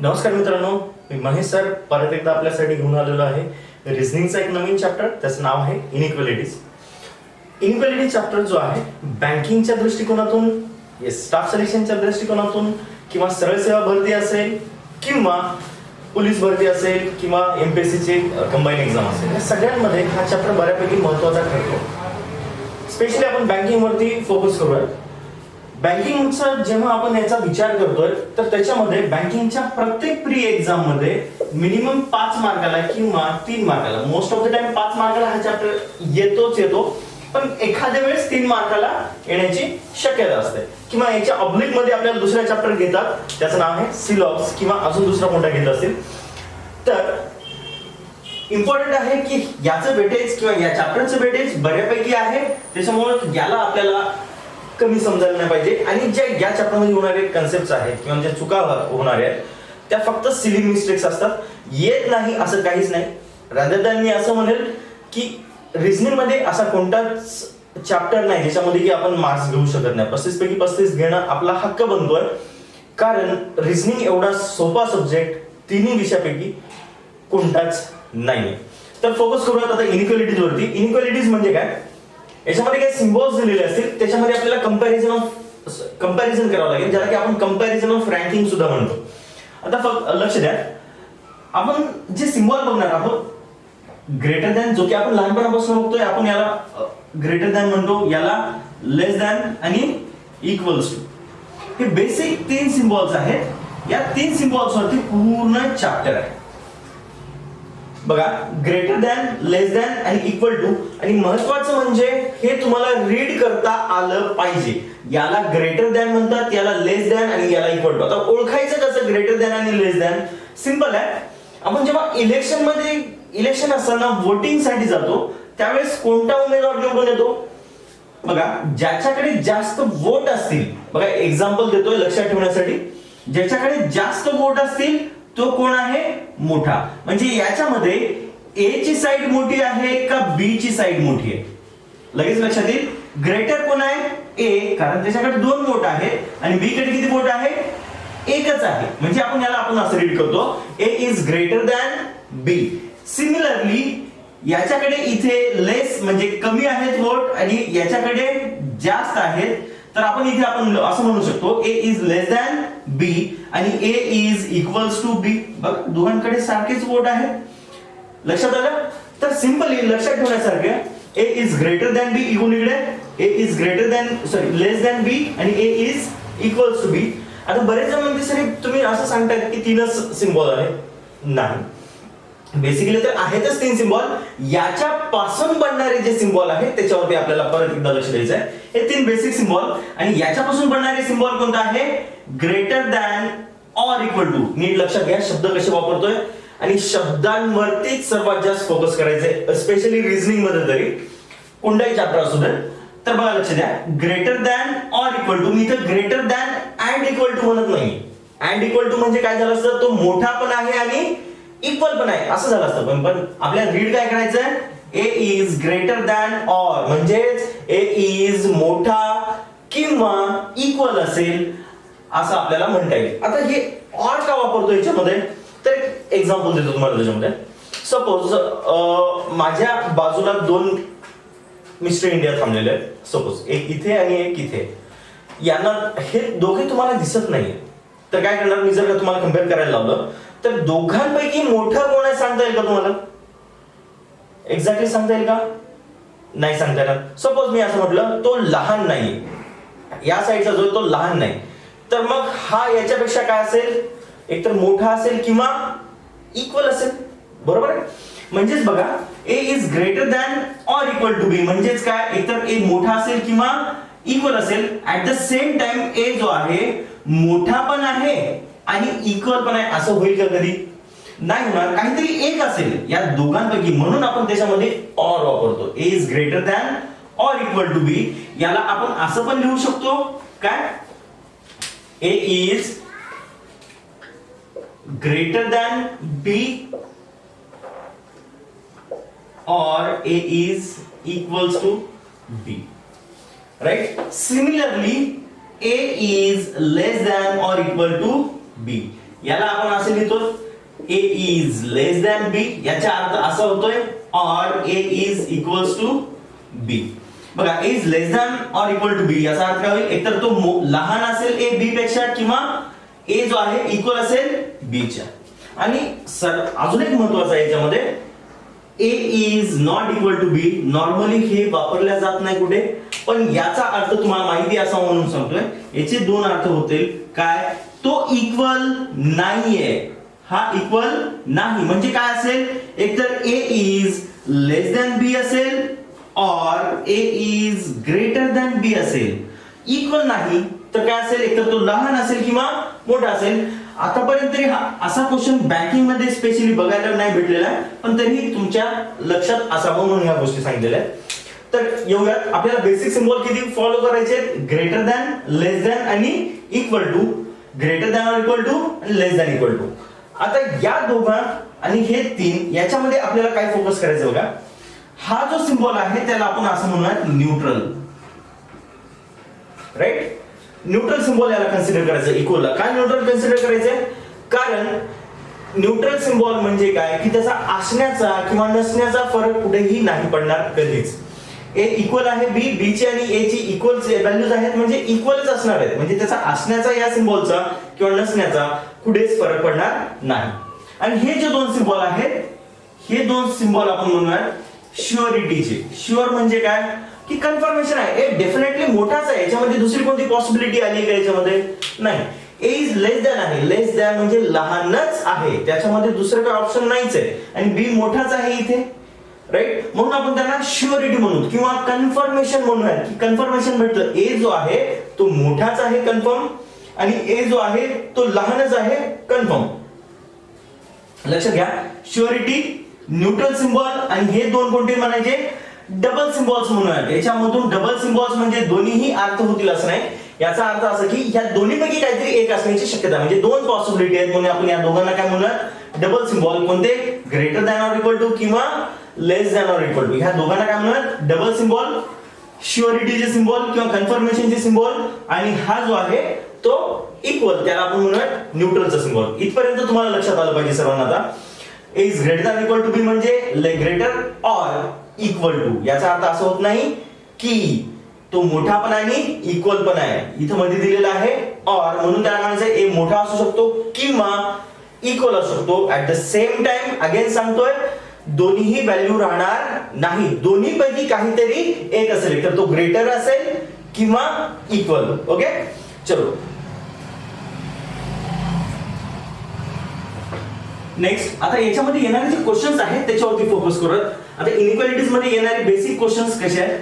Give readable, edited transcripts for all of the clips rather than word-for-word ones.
नमस्कार मित्रांनो, मी महेश सर परत एकदा आपल्यासाठी घेऊन आलेलो आहे रिझनिंगचा एक नवीन चॅप्टर. त्याचं नाव आहे इनइक्वालिटीज. इनइक्वालिटी चॅप्टर जो आहे बँकिंगच्या दृष्टिकोनातून, स्टाफ सिलेक्शनच्या दृष्टिकोनातून, किंवा सरळ सेवा भरती असेल, किंवा पोलीस भरती असेल, किंवा एमपीएससीची कंबाईन एक्झाम असेल, या सगळ्यांमध्ये हा चॅप्टर बऱ्यापैकी महत्त्वाचा ठरतो. स्पेशली आपण बँकिंगवरती फोकस करूया. बँकिंगचा जेव्हा आपण याचा विचार करतोय तर त्याच्यामध्ये बँकिंगच्या प्रत्येक प्री एक्झाम मध्ये मिनिमम 5 मार्काला किंवा 3 मार्काला, मोस्ट ऑफ द टाइम 5 मार्काला हा चॅप्टर येतो, पण एखाद्या वेळेस 3 मार्काला येण्याची शक्यता असते. किंवा याच्या ऑब्लिक मध्ये आपल्याला दुसरा चॅप्टर घेतात, त्याचं नाव आहे सिलॉक्स, किंवा अजून दुसरा कोणता घेत असेल तर इम्पॉर्टंट आहे की याचं वेटेज किंवा या चॅप्टरचं वेटेज बऱ्यापैकी आहे, त्याच्यामुळे याला आपल्याला कमी समजायला नाही पाहिजे. आणि ज्या या चॅप्टरमध्ये होणारे कन्सेप्ट आहेत किंवा ज्या चुका होणाऱ्या आहेत त्या फक्त सिली मिस्टेक्स असतात, येत नाही असं काहीच नाही. रादर दॅन मी असं म्हणेल की रिझनिंग मध्ये असा कोणताच चॅप्टर नाही ज्याच्यामध्ये की आपण मार्क्स घेऊ शकत नाही. 35 पैकी 35 घेणं आपला हक्क बनतोय, कारण रिझनिंग एवढा सोपा सब्जेक्ट तिन्ही विषयापैकी कोणताच नाही. तर फोकस करूयात आता इनइक्वालिटीज वरती. इनइक्वालिटीज म्हणजे काय, याच्यामध्ये काही सिम्बॉल्स दिलेले असतील, त्याच्यामध्ये आपल्याला कंपॅरिझन करावं लागेल, ज्याला की आपण कंपॅरिझन ऑफ रँकिंग सुद्धा म्हणतो. आता फक्त लक्ष द्या, आपण जे सिम्बॉल बघणार आहोत, ग्रेटर दॅन जो की आपण लहानपणापासून बघतोय, आपण याला ग्रेटर दॅन म्हणतो, याला लेस दॅन आणि इक्वल्स टू. हे बेसिक 3 सिम्बॉल्स आहेत. या 3 सिम्बॉल्स वरती पूर्ण चॅप्टर आहे. बघा, ग्रेटर दॅन, लेस दॅन आणि इक्वल टू. आणि महत्वाचं म्हणजे हे तुम्हाला रीड करता आलं पाहिजे. याला ग्रेटर दॅन म्हणतात, याला लेस दॅन आणि याला इक्वल टू. आता ओळखायचं कसं ग्रेटर दॅन आणि लेस दॅन? सिंपल आहे. आपण जेव्हा इलेक्शन असताना वोटिंग साठी जातो त्यावेळेस कोणता उमेदवार निवडून येतो? बघा, ज्याच्याकडे जास्त वोट असतील, बघा एक्झाम्पल देतोय लक्षात ठेवण्यासाठी, ज्याच्याकडे जास्त वोट असतील तो कोण आहे? मोठा. म्हणजे याच्यामध्ये ए ची साईड मोठी आहे का बी ची साईड मोठी आहे? लगेच लक्षात येईल. ग्रेटर कोण आहे? ए, कारण त्याच्याकडे 2 वोट आहेत, आणि बी कडे किती वोट आहे? एकच आहे. म्हणजे आपण असं रीड करतो, A is greater than B. Similarly याच्याकडे इथे लेस म्हणजे कमी आहेत वोट आणि याच्याकडे जास्त आहेत, तर आपण असं म्हणू शकतो, ए इज लेस दॅन बी आणि ए इज इक्वल्स टू बी. बघा, दोघांकडे सारखेच वोट आहेत. लक्षात आलं? तर सिंपली लक्षात ठेवण्यासारखे, ए इज ग्रेटर दॅन बी, इकडून इकडे ए इज लेस दॅन बी आणि A is equals to B. आता बरेच जण म्हणते सर तुम्ही असं सांगताय की 3च सिम्बॉल आहे. नाही, बेसिकली तर आहेतच 3 सिम्बॉल. याच्या पासून बनणारे जे सिम्बॉल आहेत त्याच्यावरती आपल्याला परत एकदा लक्ष द्यायचं आहे. हे 3 बेसिक सिम्बॉल, आणि याच्यापासून बनणारे सिम्बॉल कोणता आहे? Greater than or equal to. नीट लक्षात घ्या शब्द कसे वापरतोय, आणि शब्दांवरतीच सर्वात जास्त फोकस करायचंय, स्पेशली रिझनिंग मध्ये तरी कोणताही चॅप्टर असू दे. तर बघा लक्ष द्या, greater than or equal to. मी तर greater than and equal to म्हणत नाही. अँड इक्वल टू म्हणजे काय झालं असतं, तो मोठा पण आहे आणि इक्वल पण आहे असं झालं असतं. पण आपल्याला रीड काय करायचंय, ए इज ग्रेटर दॅन ऑर, म्हणजेच ए इज मोठा किंवा इक्वल असेल असं आपल्याला म्हणता येईल. आता हे ऑर का वापरतो याच्यामध्ये, तर एक एक्झाम्पल देतो तुम्हाला त्याच्यामध्ये. सपोज माझ्या बाजूला 2 मिस्टर इंडिया थांबलेले आहेत, सपोज एक इथे आणि एक इथे. यांना हे दोघे तुम्हाला दिसत नाहीये, तर काय करणार, मी जर का तुम्हाला कम्पेअर करायला लावलं तर दोघांपैकी मोठं कोण आहे सांगता येईल का तुम्हाला? एक्झॅक्टली सांगता येईल का? नाही सांगता येणार. सपोज मी असं म्हटलं तो लहान नाही, या साईडचा जो तो लहान नाही, तर मग हा याच्यापेक्षा काय असेल, एकतर मोठा असेल किंवा इक्वल असेल. बरोबर आहे? म्हणजेच बघा, A is greater than or equal to B, म्हणजेच काय, एकतर ए मोठा असेल किंवा इक्वल असेल. At the same time A जो आहे मोठा पण आहे आणि इक्वल पण आहे. असं होईल का कधी? नाही होणार. काहीतरी एक असेल या दोघांपैकी, म्हणून आपण त्याच्यामध्ये ऑर वापरतो. A is greater than or equal to B. याला आपण असं पण लिहू शकतो, काय, A is greater than B or A is equals to B, right? Similarly, A is less than or equal to B. याला आपण असे लिहितो ए इज लेस दॅन बी, याचा अर्थ असा होतोय और ए इज इक्वल्स टू बी. बघा A is less than or equal to बी याचा अर्थ काय होईल, एकतर तो लहान असेल ए बी पेक्षा किंवा ए जो आहे इक्वल असेल बी च्या. आणि सर अजून एक महत्त्वाचं आहे याच्यामध्ये, A is not equal to B normally हे वापरल्या जात नाही कुठे, पण याचा अर्थ तुम्हाला माहिती असा म्हणून सांगतोय, याचे दोन अर्थ होतील. काय, तो इक्वल नाहीये, हा इक्वल नाही म्हणजे काय असेल, एकतर ए इज लेस दॅन बी असेल और ए इज ग्रेटर दॅन बी असेल. इक्वल नाही तर काय असेल, एकतर तो लहान असेल किंवा मोठा असेल. आतापर्यंत तरी असा क्वेश्चन बँकिंग मध्ये स्पेशली बघायला नाही भेटलेला आहे, पण तरी तुमच्या लक्षात असावं म्हणून ह्या गोष्टी सांगितलेल्या आहेत. तर येऊयात, आपल्याला बेसिक सिम्बॉल किती फॉलो करायचे, ग्रेटर दॅन, लेस दॅन आणि equal to. Greater than or equal to आणि लेस दॅन इक्वल टू. आता या दोघा आणि हे तीन याच्यामध्ये आपल्याला काय फोकस करायचं बघा, हा जो सिम्बॉल आहे त्याला आपण असं म्हणूयात न्यूट्रल. राईट, न्यूट्रल सिम्बॉल याला कन्सिडर करायचं इक्वलला. काय न्यूट्रल कन्सिडर करायचंय, कारण न्यूट्रल सिम्बॉल म्हणजे काय की त्याचा असण्याचा किंवा नसण्याचा फरक कुठेही नाही पडणार कधीच. ए इक्वल आहे बी, बी ची आणि ए ची इक्वल व्हॅल्यूज आहेत म्हणजे इक्वलच असणार आहेत, म्हणजे त्याचा असण्याचा या सिम्बॉलचा किंवा नसण्याचा कुठेच फरक पडणार नाही. आणि हे जे दोन सिम्बॉल आहेत, हे दोन सिम्बॉल आपण म्हणूयात शुअरिटीचे. शुअर म्हणजे काय की कन्फर्मेशन आहे, ए डेफिनेटली मोठाच आहे, याच्यामध्ये दुसरी कोणती पॉसिबिलिटी आली का याच्यामध्ये नाही. ए इज लेस दॅन आहे, लेस दॅन म्हणजे लहानच आहे, त्याच्यामध्ये दुसरं काही ऑप्शन नाहीच आहे. आणि बी मोठाच आहे इथे, राईट, म्हणून आपण त्यांना शुअरिटी म्हणू किंवा कन्फर्मेशन म्हणूया की कन्फर्मेशन भेटलं, ए जो आहे तो मोठाच आहे कन्फर्म आणि ए जो आहे तो लहानच आहे कन्फर्म. लक्षात घ्या, शुअरिटी, न्यूट्रल सिम्बॉल आणि हे दोन कोणते म्हणायचे, डबल सिम्बॉल्स म्हणूयात. याच्यामधून डबल सिम्बॉल्स म्हणजे दोन्हीही अर्थ होतील असं नाही, याचा अर्थ असा की या दोन्हीपैकी काहीतरी एक असण्याची शक्यता, म्हणजे दोन पॉसिबिलिटी आहेत म्हणून आपण या दोघांना काय म्हणूयात, डबल सिम्बॉल. कोणते, greater than or equal to किंवा लेस दॅन और इक्वल टू, ह्या दोघांना काय म्हणूयात डबल सिम्बॉल. शुअरिटीचे सिम्बॉल किंवा कन्फर्मेशनचे सिम्बॉल आणि हा जो आहे तो इक्वल, त्याला आपण म्हणूयात न्यूट्रलचा सिम्बॉल. इथपर्यंत तुम्हाला लक्षात आलं पाहिजे सर्वांना. आता A is greater than equal to B म्हणजे ग्रेटर और इक्वल टू, याचा अर्थ असं होत नाही की तो मोठा पण आणि इक्वल पण आहे. इथं मध्ये दिलेला आहे और, म्हणून त्याला म्हणायचं ए मोठा असू शकतो किंवा इक्वल असू शकतो. At the same time again सांगतोय, दोन्हीही व्हॅल्यू राहणार नाही, दोन्ही पैकी काहीतरी एक असेल, तर तो ग्रेटर असेल किंवा इक्वल. ओके, चलो नेक्स्ट. आता याच्यामध्ये येणारे जे क्वेश्चन्स आहेत त्याच्यावरती फोकस करत. आता इनइक्वालिटीज मध्ये येणारे बेसिक क्वेश्चन्स कसे आहेत,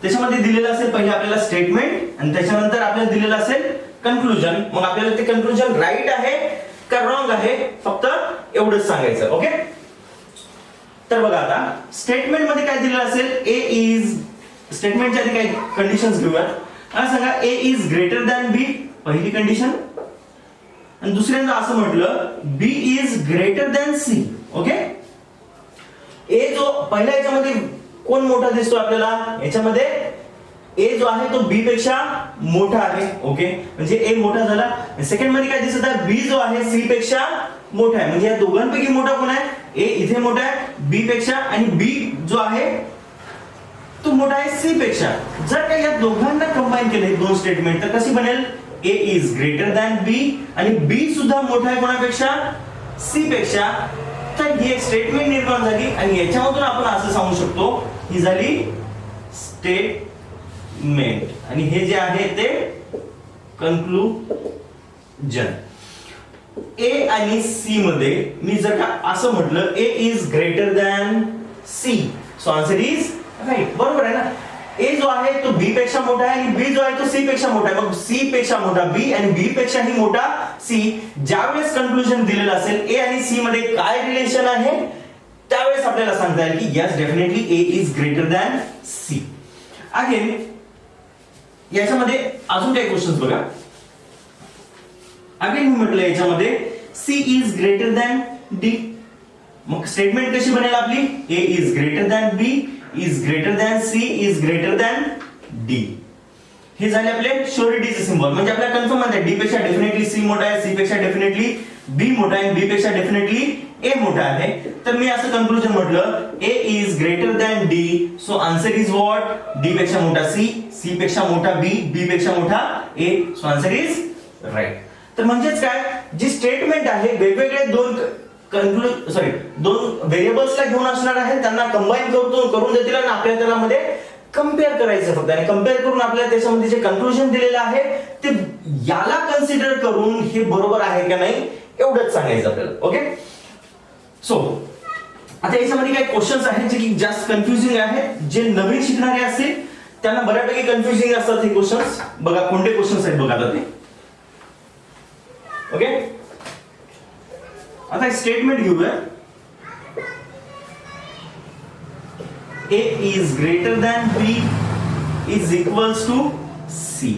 त्याच्यामध्ये दिलेलं असेल पहिले आपल्याला स्टेटमेंट आणि त्याच्यानंतर आपल्याला दिलेलं असेल कन्क्लुजन. मग आपल्याला ते कन्क्लुजन राईट आहे का रॉंग आहे फक्त एवढंच सांगायचं. ओके, तर बघा आता स्टेटमेंट मध्ये काय दिलेलं असेल, ए इज, स्टेटमेंटच्या आधी काही कंडिशन्स घेऊयात. आता सांगा A is greater than B, पहिली कंडिशन. आणि दुसऱ्यांदा असं म्हटलं B is greater than C. Okay, A जो पहिल्या याच्यामध्ये कोण मोठा दिसतो आपल्याला, याच्यामध्ये ए जो आहे तो बी पेक्षा मोठा आहे. ओके, म्हणजे ए मोठा झाला. सेकंड मध्ये काय दिसत आहे, बी जो आहे सी पेक्षा मोठा आहे, म्हणजे या दोघांपैकी मोठा कोण आहे, ए इथे मोठा आहे बी पेक्षा आणि बी जो आहे तो मोठा आहे सी पेक्षा. जर का या दोघांना कंबाईन केले दोन स्टेटमेंट तर कशी बनेल, ए इज ग्रेटर दॅन बी आणि बी सुद्धा मोठा आहे कोणापेक्षा, सी पेक्षा. तर ही एक स्टेटमेंट निर्माण झाली आणि याच्यामधून आपण असं सांगू शकतो ही झाली स्टेटमेंट आणि हे जे आहे ते कन्क्लुजन. ए आणि सी मध्ये मी जर का असं म्हटलं A is greater than C, so answer is right. बरोबर आहे ना, ए जो आहे तो बी पेक्षा मोठा आहे आणि बी जो आहे तो सी पेक्षा मोठा आहे. मग सी पेक्षा मोठा बी आणि बी पेक्षाही मोठा सी. ज्यावेळेस कन्क्लुजन दिलेलं असेल ए आणि सी मध्ये काय रिलेशन आहे, त्यावेळेस आपल्याला सांगता येईल की yes definitely A is greater than C. Again याच्यामध्ये अजून काही क्वेश्चन्स बघा. अगेन मी म्हटलं याच्यामध्ये C is greater than D. मग स्टेटमेंट कशी बनेल आपली, A is greater than B is greater than C is greater than D. हे झाले आपले शुअरिटीचे सिम्बॉल, म्हणजे आपल्याला कन्फर्म आहे डी पेक्षा डेफिनेटली सी मोठा आहे, सी पेक्षा डेफिनेटली बी मोठा आहे, बी पेक्षा डेफिनेटली ए मोठा आहे, तर मी असं कंक्लुजन म्हटलं A is greater than D, so answer is what, D पेक्षा मोठा सी, सी पेक्षा मोठा बी, बी पेक्षा मोठा ए, सो आन्सर इज राईट. तर म्हणजेच काय, जी स्टेटमेंट आहे वेगवेगळे दोन व्हेरिएबल्सला घेऊन असणार आहे, त्यांना कंबाईन करून देतील आणि आपल्याला त्यामध्ये कंपेअर करायचं फक्त, आणि कंपेअर करून आपल्याला त्याच्यामध्ये जे कंक्लुजन दिलेलं आहे ते याला कन्सिडर करून हे बरोबर आहे का नाही एवढंच सांगायचं आपल्याला. ओके, सो आता याच्यामध्ये काही क्वेश्चन्स आहेत जे की जास्त कन्फ्युजिंग आहेत, जे नवीन शिकणारे असतील त्यांना बऱ्यापैकी कन्फ्युजिंग असतात हे क्वेश्चन्स. बघा कोणते क्वेश्चन्स आहेत बघा आता ते. ओके, आता एक स्टेटमेंट घेऊया, A is greater than B is equals to C.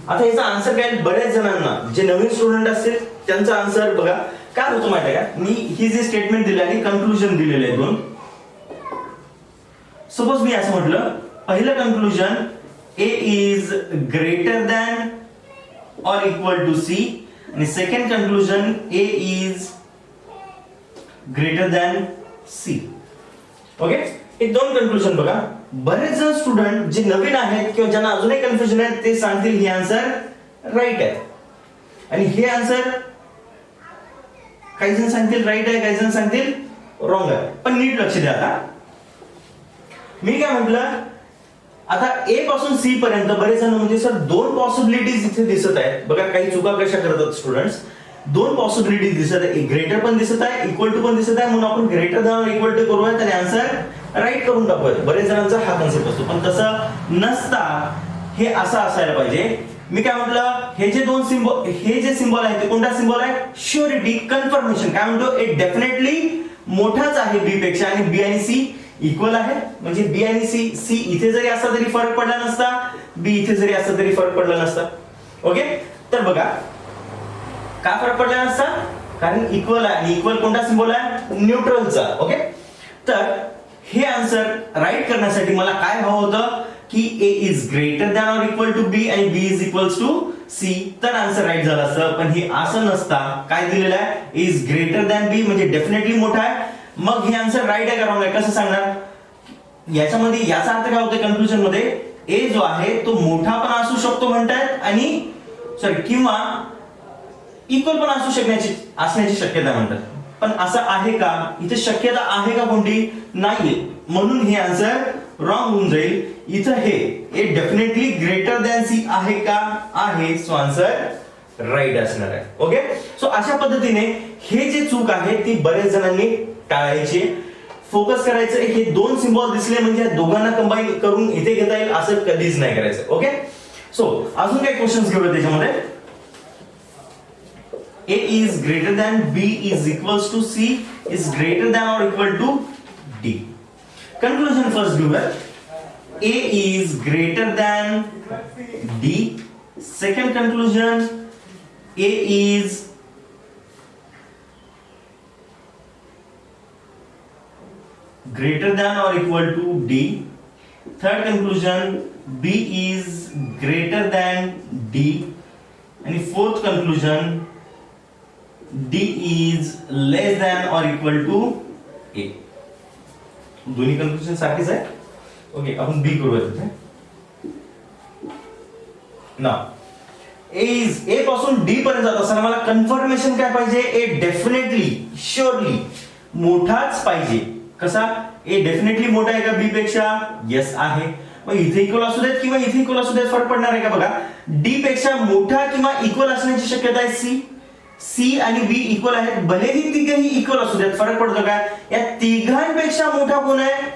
आता याचा आन्सर काय, बऱ्याच जणांना जे नवीन स्टुडंट असतील त्यांचा आन्सर बघा काय होतो माहिती आहे का, मी ही जी स्टेटमेंट दिली आणि कंक्लुजन दिलेले आहे दोन. सपोज मी असं म्हटलं, पहिलं conclusion A is greater than or equal to C, आणि second conclusion A is greater than C. Okay, हे दोन कंक्लुजन बघा. बरेच जण स्टुडंट जे नवीन आहेत किंवा ज्यांना अजूनही कन्फ्युजन आहे ते सांगतील हे आन्सर राईट आहे, आणि हे आन्सर काही जण सांगतील राईट आहे, काही जण सांगतील रॉंग आहे. पण नीट लक्ष द्या. आता मी काय म्हटलं, आता ए पासून सी पर्यंत बरेच जण म्हणजे सर दोन पॉसिबिलिटीज इथे दिसत आहेत. बघा काही चुका कशा करतात स्टुडंट्स, दोन पॉसिबिलिटीज दिसत आहे, ग्रेटर पण दिसत आहे, इक्वल टू पण दिसत आहे, म्हणून आपण ग्रेटर दॅन इक्वल टू करूयात आणि आन्सर राईट करून टाकूयात. बरेच जणांचा हा कन्सेप्ट असतो, पण तसं नसता, हे असं असायला पाहिजे. मी काय म्हटलं, हे जे दोन सिम्बॉल, हे जे सिम्बॉल आहे ते कोणता सिम्बॉल आहे, श्युरिटी, कन्फर्मेशन. काय म्हणतो, ए डेफिनेटली मोठाच आहे बी पेक्षा, आणि बी आणि सी इक्वल आहे, म्हणजे बी आणि सी, सी इथे जरी असता तरी फरक पडला नसता, बी इथे जरी असता तरी फरक पडला नसता. ओके, तर बघा का फरक पडला नसता, कारण इक्वल आहे, आणि इक्वल कोणता सिम्बॉल आहे, न्यूट्रलचा. ओके, तर हे आन्सर राईट करण्यासाठी मला काय हवं होतं की A is greater than or equal to B आणि B is equals to C, तर आन्सर राईट झालं असतं. पण हे असं नसता, काय दिलेलं आहे, A is greater than B म्हणजे डेफिनेटली मोठा आहे, मग हे आन्सर राईट आहे का रॉंग आहे कसं सांगणार. याच्यामध्ये याचा अर्थ काय होतं, कंक्लुजन मध्ये ए जो आहे तो मोठा पण असू शकतो म्हणतायत, आणि सॉरी किंवा इक्वल पण असण्याची शक्यता म्हणतात. पण असं आहे का, इथे शक्यता आहे का कोणती, नाहीये, म्हणून हे आन्सर रॉंग होऊन जाईल. इथं हे ए डेफिनेटली ग्रेटर दॅन सी आहे का, आहे, सो आन्सर राईट असणार आहे. ओके, सो अशा पद्धतीने हे जे चूक आहे ती बरेच जणांनी टाळायची, फोकस करायचं, हे दोन सिम्बॉल दिसले म्हणजे दोघांना कंबाईन करून इथे घेता येईल असं कधीच नाही करायचं. ओके, सो अजून काही क्वेश्चन्स घेऊया त्याच्यामध्ये. A is greater than B is equals to C is greater than or equal to D. Conclusion first घेऊया. A is greater than D. Second conclusion, A is greater than or equal to D. Third conclusion, B is greater than D. And fourth conclusion, D is less than or equal to A. दोन्ही conclusion सारखीच आहे. Okay, आपण बी करूया तिथे. ए पासून D पर्यंत जात असताना मला कन्फर्मेशन काय पाहिजे, ए डेफिनेटली श्योरली मोठाच पाहिजे. कसा, ए डेफिनेटली मोठा आहे का बी पेक्षा, येस आहे, मग इथे इक्वल असू देत किंवा इथे इक्वल असू देत फरक पडणार आहे का, बघा डी पेक्षा मोठा किंवा इक्वल असण्याची शक्यता आहे सी, सी आणि बी इक्वल आहेत, भलेही तिघेही इक्वल असू देत फरक पडतो काय, या तिघांपेक्षा मोठा कोण आहे,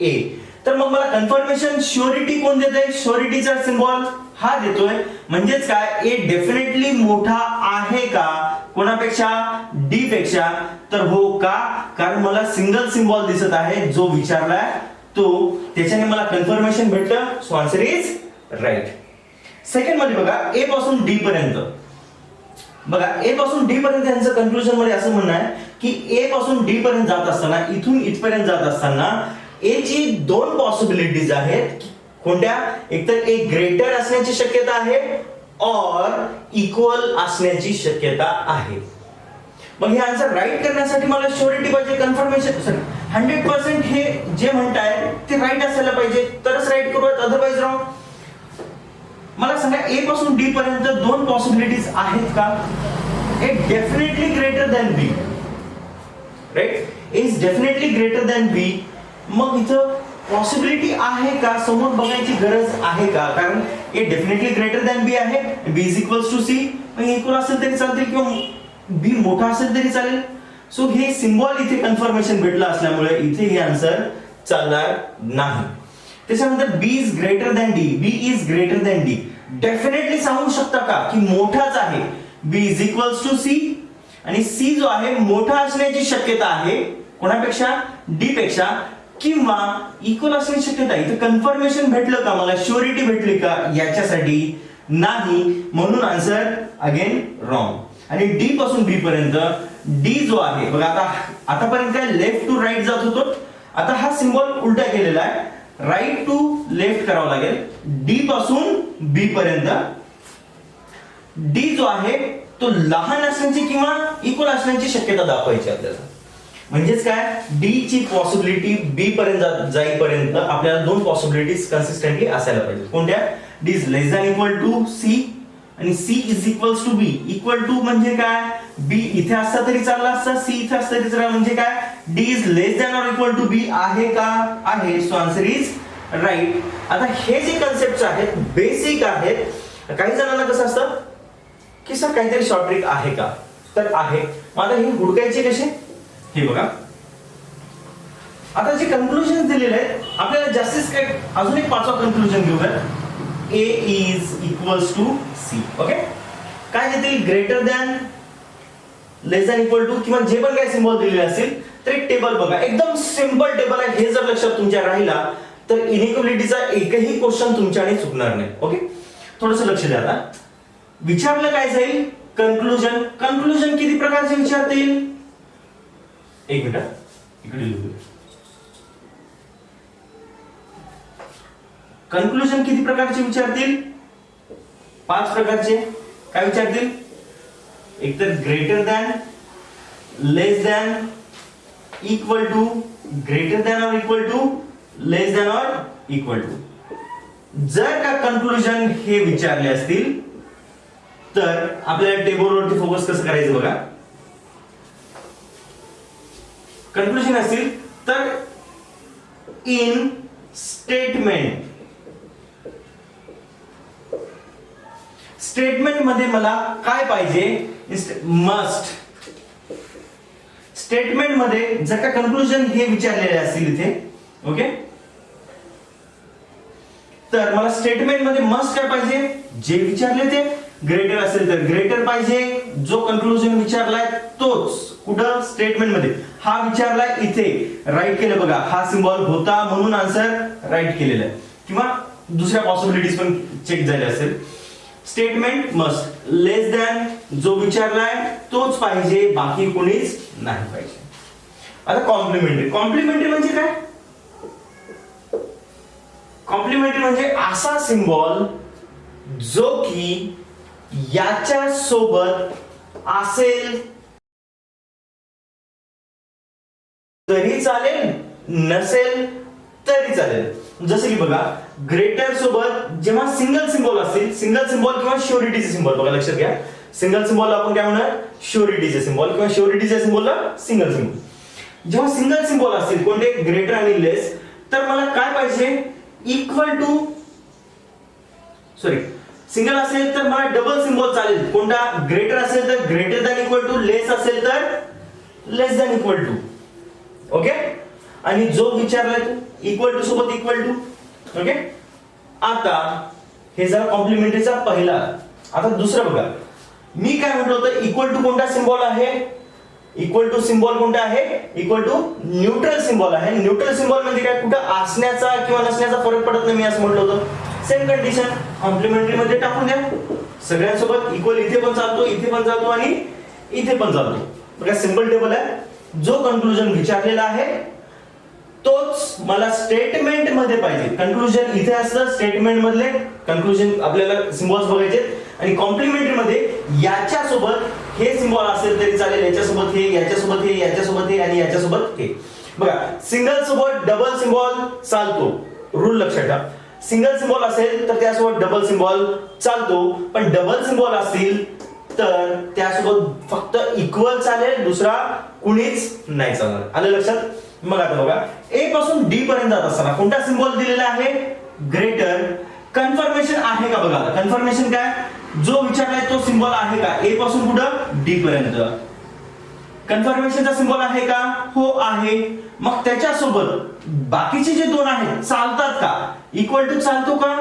ए. तर मग मला कन्फर्मेशन श्युरिटी कोण देत आहे, श्युरिटीचा सिम्बॉल हा देतोय, म्हणजेच काय ए डेफिनेटली मोठा आहे का कोणापेक्षा, डी पेक्षा. तर हो का, कारण मला सिंगल सिम्बॉल दिसत आहे जो विचारलाय तो, त्याच्याने मला कन्फर्मेशन भेटलं, so answer is right. Second मध्ये बघा ए पासून डी पर्यंत, बघा ए पासून डी पर्यंत यांचं कंक्लुजन मध्ये असं म्हणणं आहे की ए पासून डी पर्यंत जात असताना, इथून इथपर्यंत जात असताना ए ची दोन पॉसिबिलिटीज आहेत. कोणत्या, एकतर ए ग्रेटर असण्याची शक्यता आहे और इक्वल असण्याची शक्यता आहे. मग हे आन्सर राईट करण्यासाठी मला श्युरिटी पाहिजे, कन्फर्मेशन, सॉरी 100% हे जे म्हणताय ते राईट असायला पाहिजे, तरच राईट करू, अदरवाइज रॉंग. मला सांगा ए पासून डी पर्यंत दोन पॉसिबिलिटीज आहेत का? A definitely greater than B, right? A is definitely greater than B. मग इथं पॉसिबिलिटी आहे का, समोर बघायची गरज आहे का? कारण ए डेफिनेटली ग्रेटर दॅन बी आहे, B is equals to C. मग इक्वल असेल तरी चालते किंवा बी मोठा असेल तरी चालेल. सो हे सिम्बॉल इथे कन्फर्मेशन भेटलं असल्यामुळे इथे हे आन्सर चालणार नाही. त्याच्यानंतर B is greater than D, B is greater than D. Definitely सांगू शकता का की मोठाच आहे? B is equals to C, आणि सी जो आहे मोठा असण्याची शक्यता आहे कोणापेक्षा? डी पेक्षा, किंवा इक्वल असण्याची शक्यता आहे. इथे कन्फर्मेशन भेटलं का, मला श्युरिटी भेटली का याच्यासाठी? नाही. म्हणून आन्सर अगेन रॉंग. आणि डी पासून बी पर्यंत डी जो आहे बघा, आतापर्यंत काय लेफ्ट टू राईट जात होतो, आता हा सिम्बॉल उलटा केलेला आहे, राईट टू लेफ्ट करावं लागेल. डी पासून बी पर्यंत डी जो आहे तो लहान असण्याची किंवा इक्वल असण्याची शक्यता दाखवायची आपल्याला. म्हणजेच काय, डी ची पॉसिबिलिटी बी पर्यंत जाईपर्यंत आपल्याला दोन पॉसिबिलिटीज कन्सिस्टंटली असायला पाहिजे. कोणत्या? D is less than equal to C आणि C is equals to B. Equal to म्हणजे काय, बी इथे असता तरी चालला असता, सी इथे असता तरी चालला. म्हणजे काय, D is less than or equal to B आहे का? आहे. So answer is right. आता हे जे कन्सेप्ट आहेत बेसिक आहेत. काही जणांना कसं असतं की सर काहीतरी शॉर्ट ट्रिक आहे का? तर आहे. मग आता हे हुडकायचे कसे? हे बघा, आता जे कन्क्लुजन दिलेले आहेत आपल्याला जास्तीत काय, अजून एक पाचवा कन्क्लुजन घेऊया. A is equals to C. Okay, काय देतील? Greater than, less than equal to, किंवा जे पण काही सिम्बॉल दिलेले असतील तर एक टेबल बघा, एकदम सिंपल टेबल आहे. हे जर लक्षात तुमच्या राहिला तर इनइक्वालिटीचा एकही क्वेश्चन तुमच्याने चुकणार नाही. ओके, थोडंसं लक्ष द्या. आता विचारलं काय जाईल? कन्क्लुजन. कन्क्लुजन किती प्रकारचे विचारतील? एक मिनिट इकडे लिहू. कन्क्लुजन किती प्रकारचे विचारतील? 5 प्रकारचे. काय विचारतील? एक तर greater than, less than, equal to, greater than or equal to, less than or equal to. जर का कन्क्लुजन हे विचारले असतील तर आपल्याला टेबलवरती फोकस कसं करायचं बघा. कन्क्लुजन असतील तर इन स्टेटमेंट, स्टेटमेंट मध्ये मला काय पाहिजे? मस्ट. स्टेटमेंट मध्ये जर का कन्क्लुजन हे विचारलेले असतील इथे, ओके, तर मला स्टेटमेंट मध्ये मस्ट काय पाहिजे? जे विचारले ते. ग्रेटर असेल तर ग्रेटर पाहिजे, जो कन्क्लुजन विचारलाय तोच. कुठं? स्टेटमेंट मध्ये. हा विचारलाय इथे, राईट केलं बघा, हा सिम्बॉल होता म्हणून आन्सर राईट केलेला आहे. किंवा दुसऱ्या पॉसिबिलिटीज पण चेक झाल्या असेल. स्टेटमेंट मस्ट, लेस दॅन, जो विचारलाय तोच पाहिजे, बाकी कोणीच नाही पाहिजे. आता कॉम्प्लिमेंटरी. कॉम्प्लिमेंटरी म्हणजे काय? कॉम्प्लिमेंटरी म्हणजे असा सिम्बॉल जो की याच्या सोबत असेल तरी चालेल, नसेल तरी चालेल. जसं की बघा, ग्रेटर सोबत जेव्हा सिंगल सिम्बॉल असतील, सिंगल सिम्बॉल किंवा श्युरिटीचे सिम्बॉल, बघा लक्षात घ्या, सिंगल सिम्बॉल आपण काय म्हणणार? श्युरिटीचे सिम्बॉल, किंवा श्युरिटीच्या सिम्बॉलला सिंगल सिम्बॉल. जेव्हा सिंगल सिम्बॉल असतील कोणते? ग्रेटर आणि लेस, तर मला काय पाहिजे? इक्वल टू, सॉरी, सिंगल असेल तर मला डबल सिम्बॉल चालेल. कोणता? ग्रेटर असेल तर ग्रेटर दॅन इक्वल टू, लेस असेल तर लेस दॅन इक्वल टू. ओके, आणि जो विचारलाय इक्वल टू सोबत इक्वल टू. ओके, आता हे झालं कॉम्प्लिमेंटरीचा पहिला. आता दुसरं बघा, मी काय म्हटलं होतं? इक्वल टू कोणता सिम्बॉल आहे? इक्वल टू सिम्बॉल कोणता आहे? इक्वल टू न्यूट्रल सिम्बॉल आहे. न्यूट्रल सिम्बॉल म्हणजे काय? कुठं असण्याचा किंवा नसण्याचा फरक पडत नाही, मी असं म्हटलं होतं. सेम कंडिशन कॉम्प्लिमेंटरी मध्ये टाकून द्या. सगळ्यांसोबत इक्वल इथे पण चालतो, इथे पण चालतो आणि इथे पण चालतो. बघा, सिंपल टेबल आहे. जो कन्क्लुजन विचारलेला आहे तोच मला स्टेटमेंट मध्ये पाहिजे. कन्क्लुजन इथे असतं, स्टेटमेंट मधले कन्क्लुजन आपल्याला सिम्बॉल्स बघायचे, आणि कॉम्प्लिमेंटरी मध्ये याच्या सोबत हे सिम्बॉल असेल तरी चालेल, याच्यासोबत हे, याच्यासोबत हे, याच्यासोबत हे आणि याच्यासोबत हे. बघा सिंगल सोबत डबल सिम्बॉल चालतो, रूल लक्षात ठेवा. सिंगल सिम्बॉल असेल तर त्यासोबत डबल सिम्बॉल चालतो, पण डबल सिम्बॉल असतील तर त्यासोबत फक्त इक्वल चालेल, दुसरा कुणीच नाही चालणार. आलं लक्षात? मग आता बघा ए पासून डी पर्यंत जात असताना कोणता सिम्बॉल दिलेला आहे? ग्रेटर. कन्फर्मेशन आहे का बघा. कन्फर्मेशन काय? जो विचारलाय तो सिम्बॉल आहे का ए पासून कुठं डी पर्यंत. कन्फर्मेशनचा सिम्बॉल आहे का? हो आहे. मग त्याच्यासोबत बाकीचे जे दोन आहेत चालतात का? इक्वल टू चालतो का?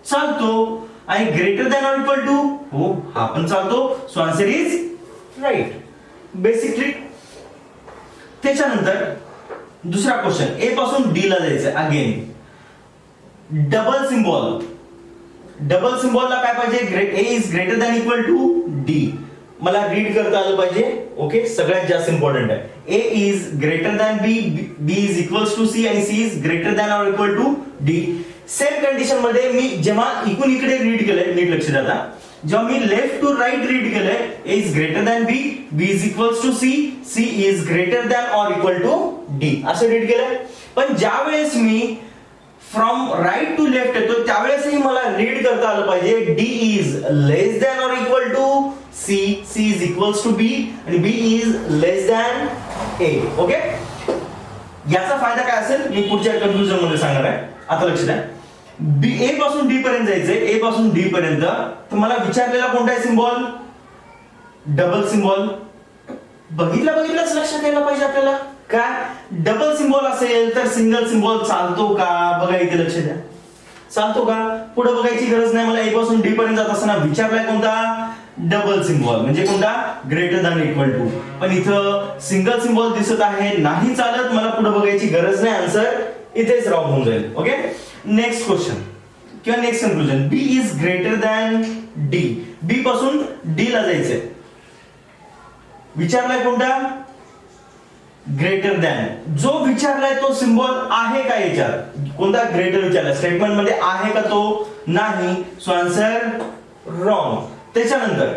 चालतो. आणि greater than or equal to? हो हा पण चालतो. So answer is right. Basic trick. त्याच्यानंतर दुसरा क्वेश्चन, ए पासून डी ला जायचं. Again double symbol. डबल सिम्बॉलला काय पाहिजे? A is greater than equal to D. मला रीड करता आलं पाहिजे. ओके, सगळ्यात जास्त इम्पॉर्टंट आहे. A is greater than B, B is equals to C आणि C is greater than or equal to D. Same condition मध्ये मी जेव्हा इकडून इकडे रीड केलंय, नीट लक्ष द्या. जेव्हा मी लेफ्ट टू राईट रीड केलंय, A is greater than B, B is equals to C, C is greater than or equal to D असं रीड केलंय. पण ज्या वेळेस मी फ्रॉम राईट टू लेफ्ट येतो त्यावेळेसही मला रीड करता आलं पाहिजे D is less than or equal to C, C is equals to B आणि B is less than A. Okay, याचा फायदा काय असेल मी पुढच्या कन्क्लुजन मध्ये सांगणार आहे. आता लक्ष द्या. बी ए पासून डी पर्यंत जायचंय. ए पासून डी पर्यंत तर मला विचारलेला कोणता आहे सिम्बॉल? Double symbol. बघितलंच लक्षात यायला पाहिजे आपल्याला. काय डबल सिम्बॉल असेल तर सिंगल सिम्बॉल चालतो का? बघा इथे लक्ष द्या. चालतो का? पुढे बघायची गरज नाही. मला ए पासून डी पर्यंत जात असताना विचारलाय कोणता? Double symbol. म्हणजे कोणता? Greater than equal to. पण इथं सिंगल सिम्बॉल दिसत आहे, नाही चालत. मला पुढे बघायची गरज नाही. आन्सर इथेच रॉंग होऊन जाईल. ओके, नेक्स्ट क्वेश्चन किंवा next conclusion. B is greater than D. B पासून डी ला जायचंय. विचारलाय कोणता? Greater than. जो विचारलाय तो सिम्बॉल आहे का याच्यात? कोणता ग्रेटर विचारलाय? स्टेटमेंट मध्ये आहे का तो? नाही. So answer wrong. त्याच्यानंतर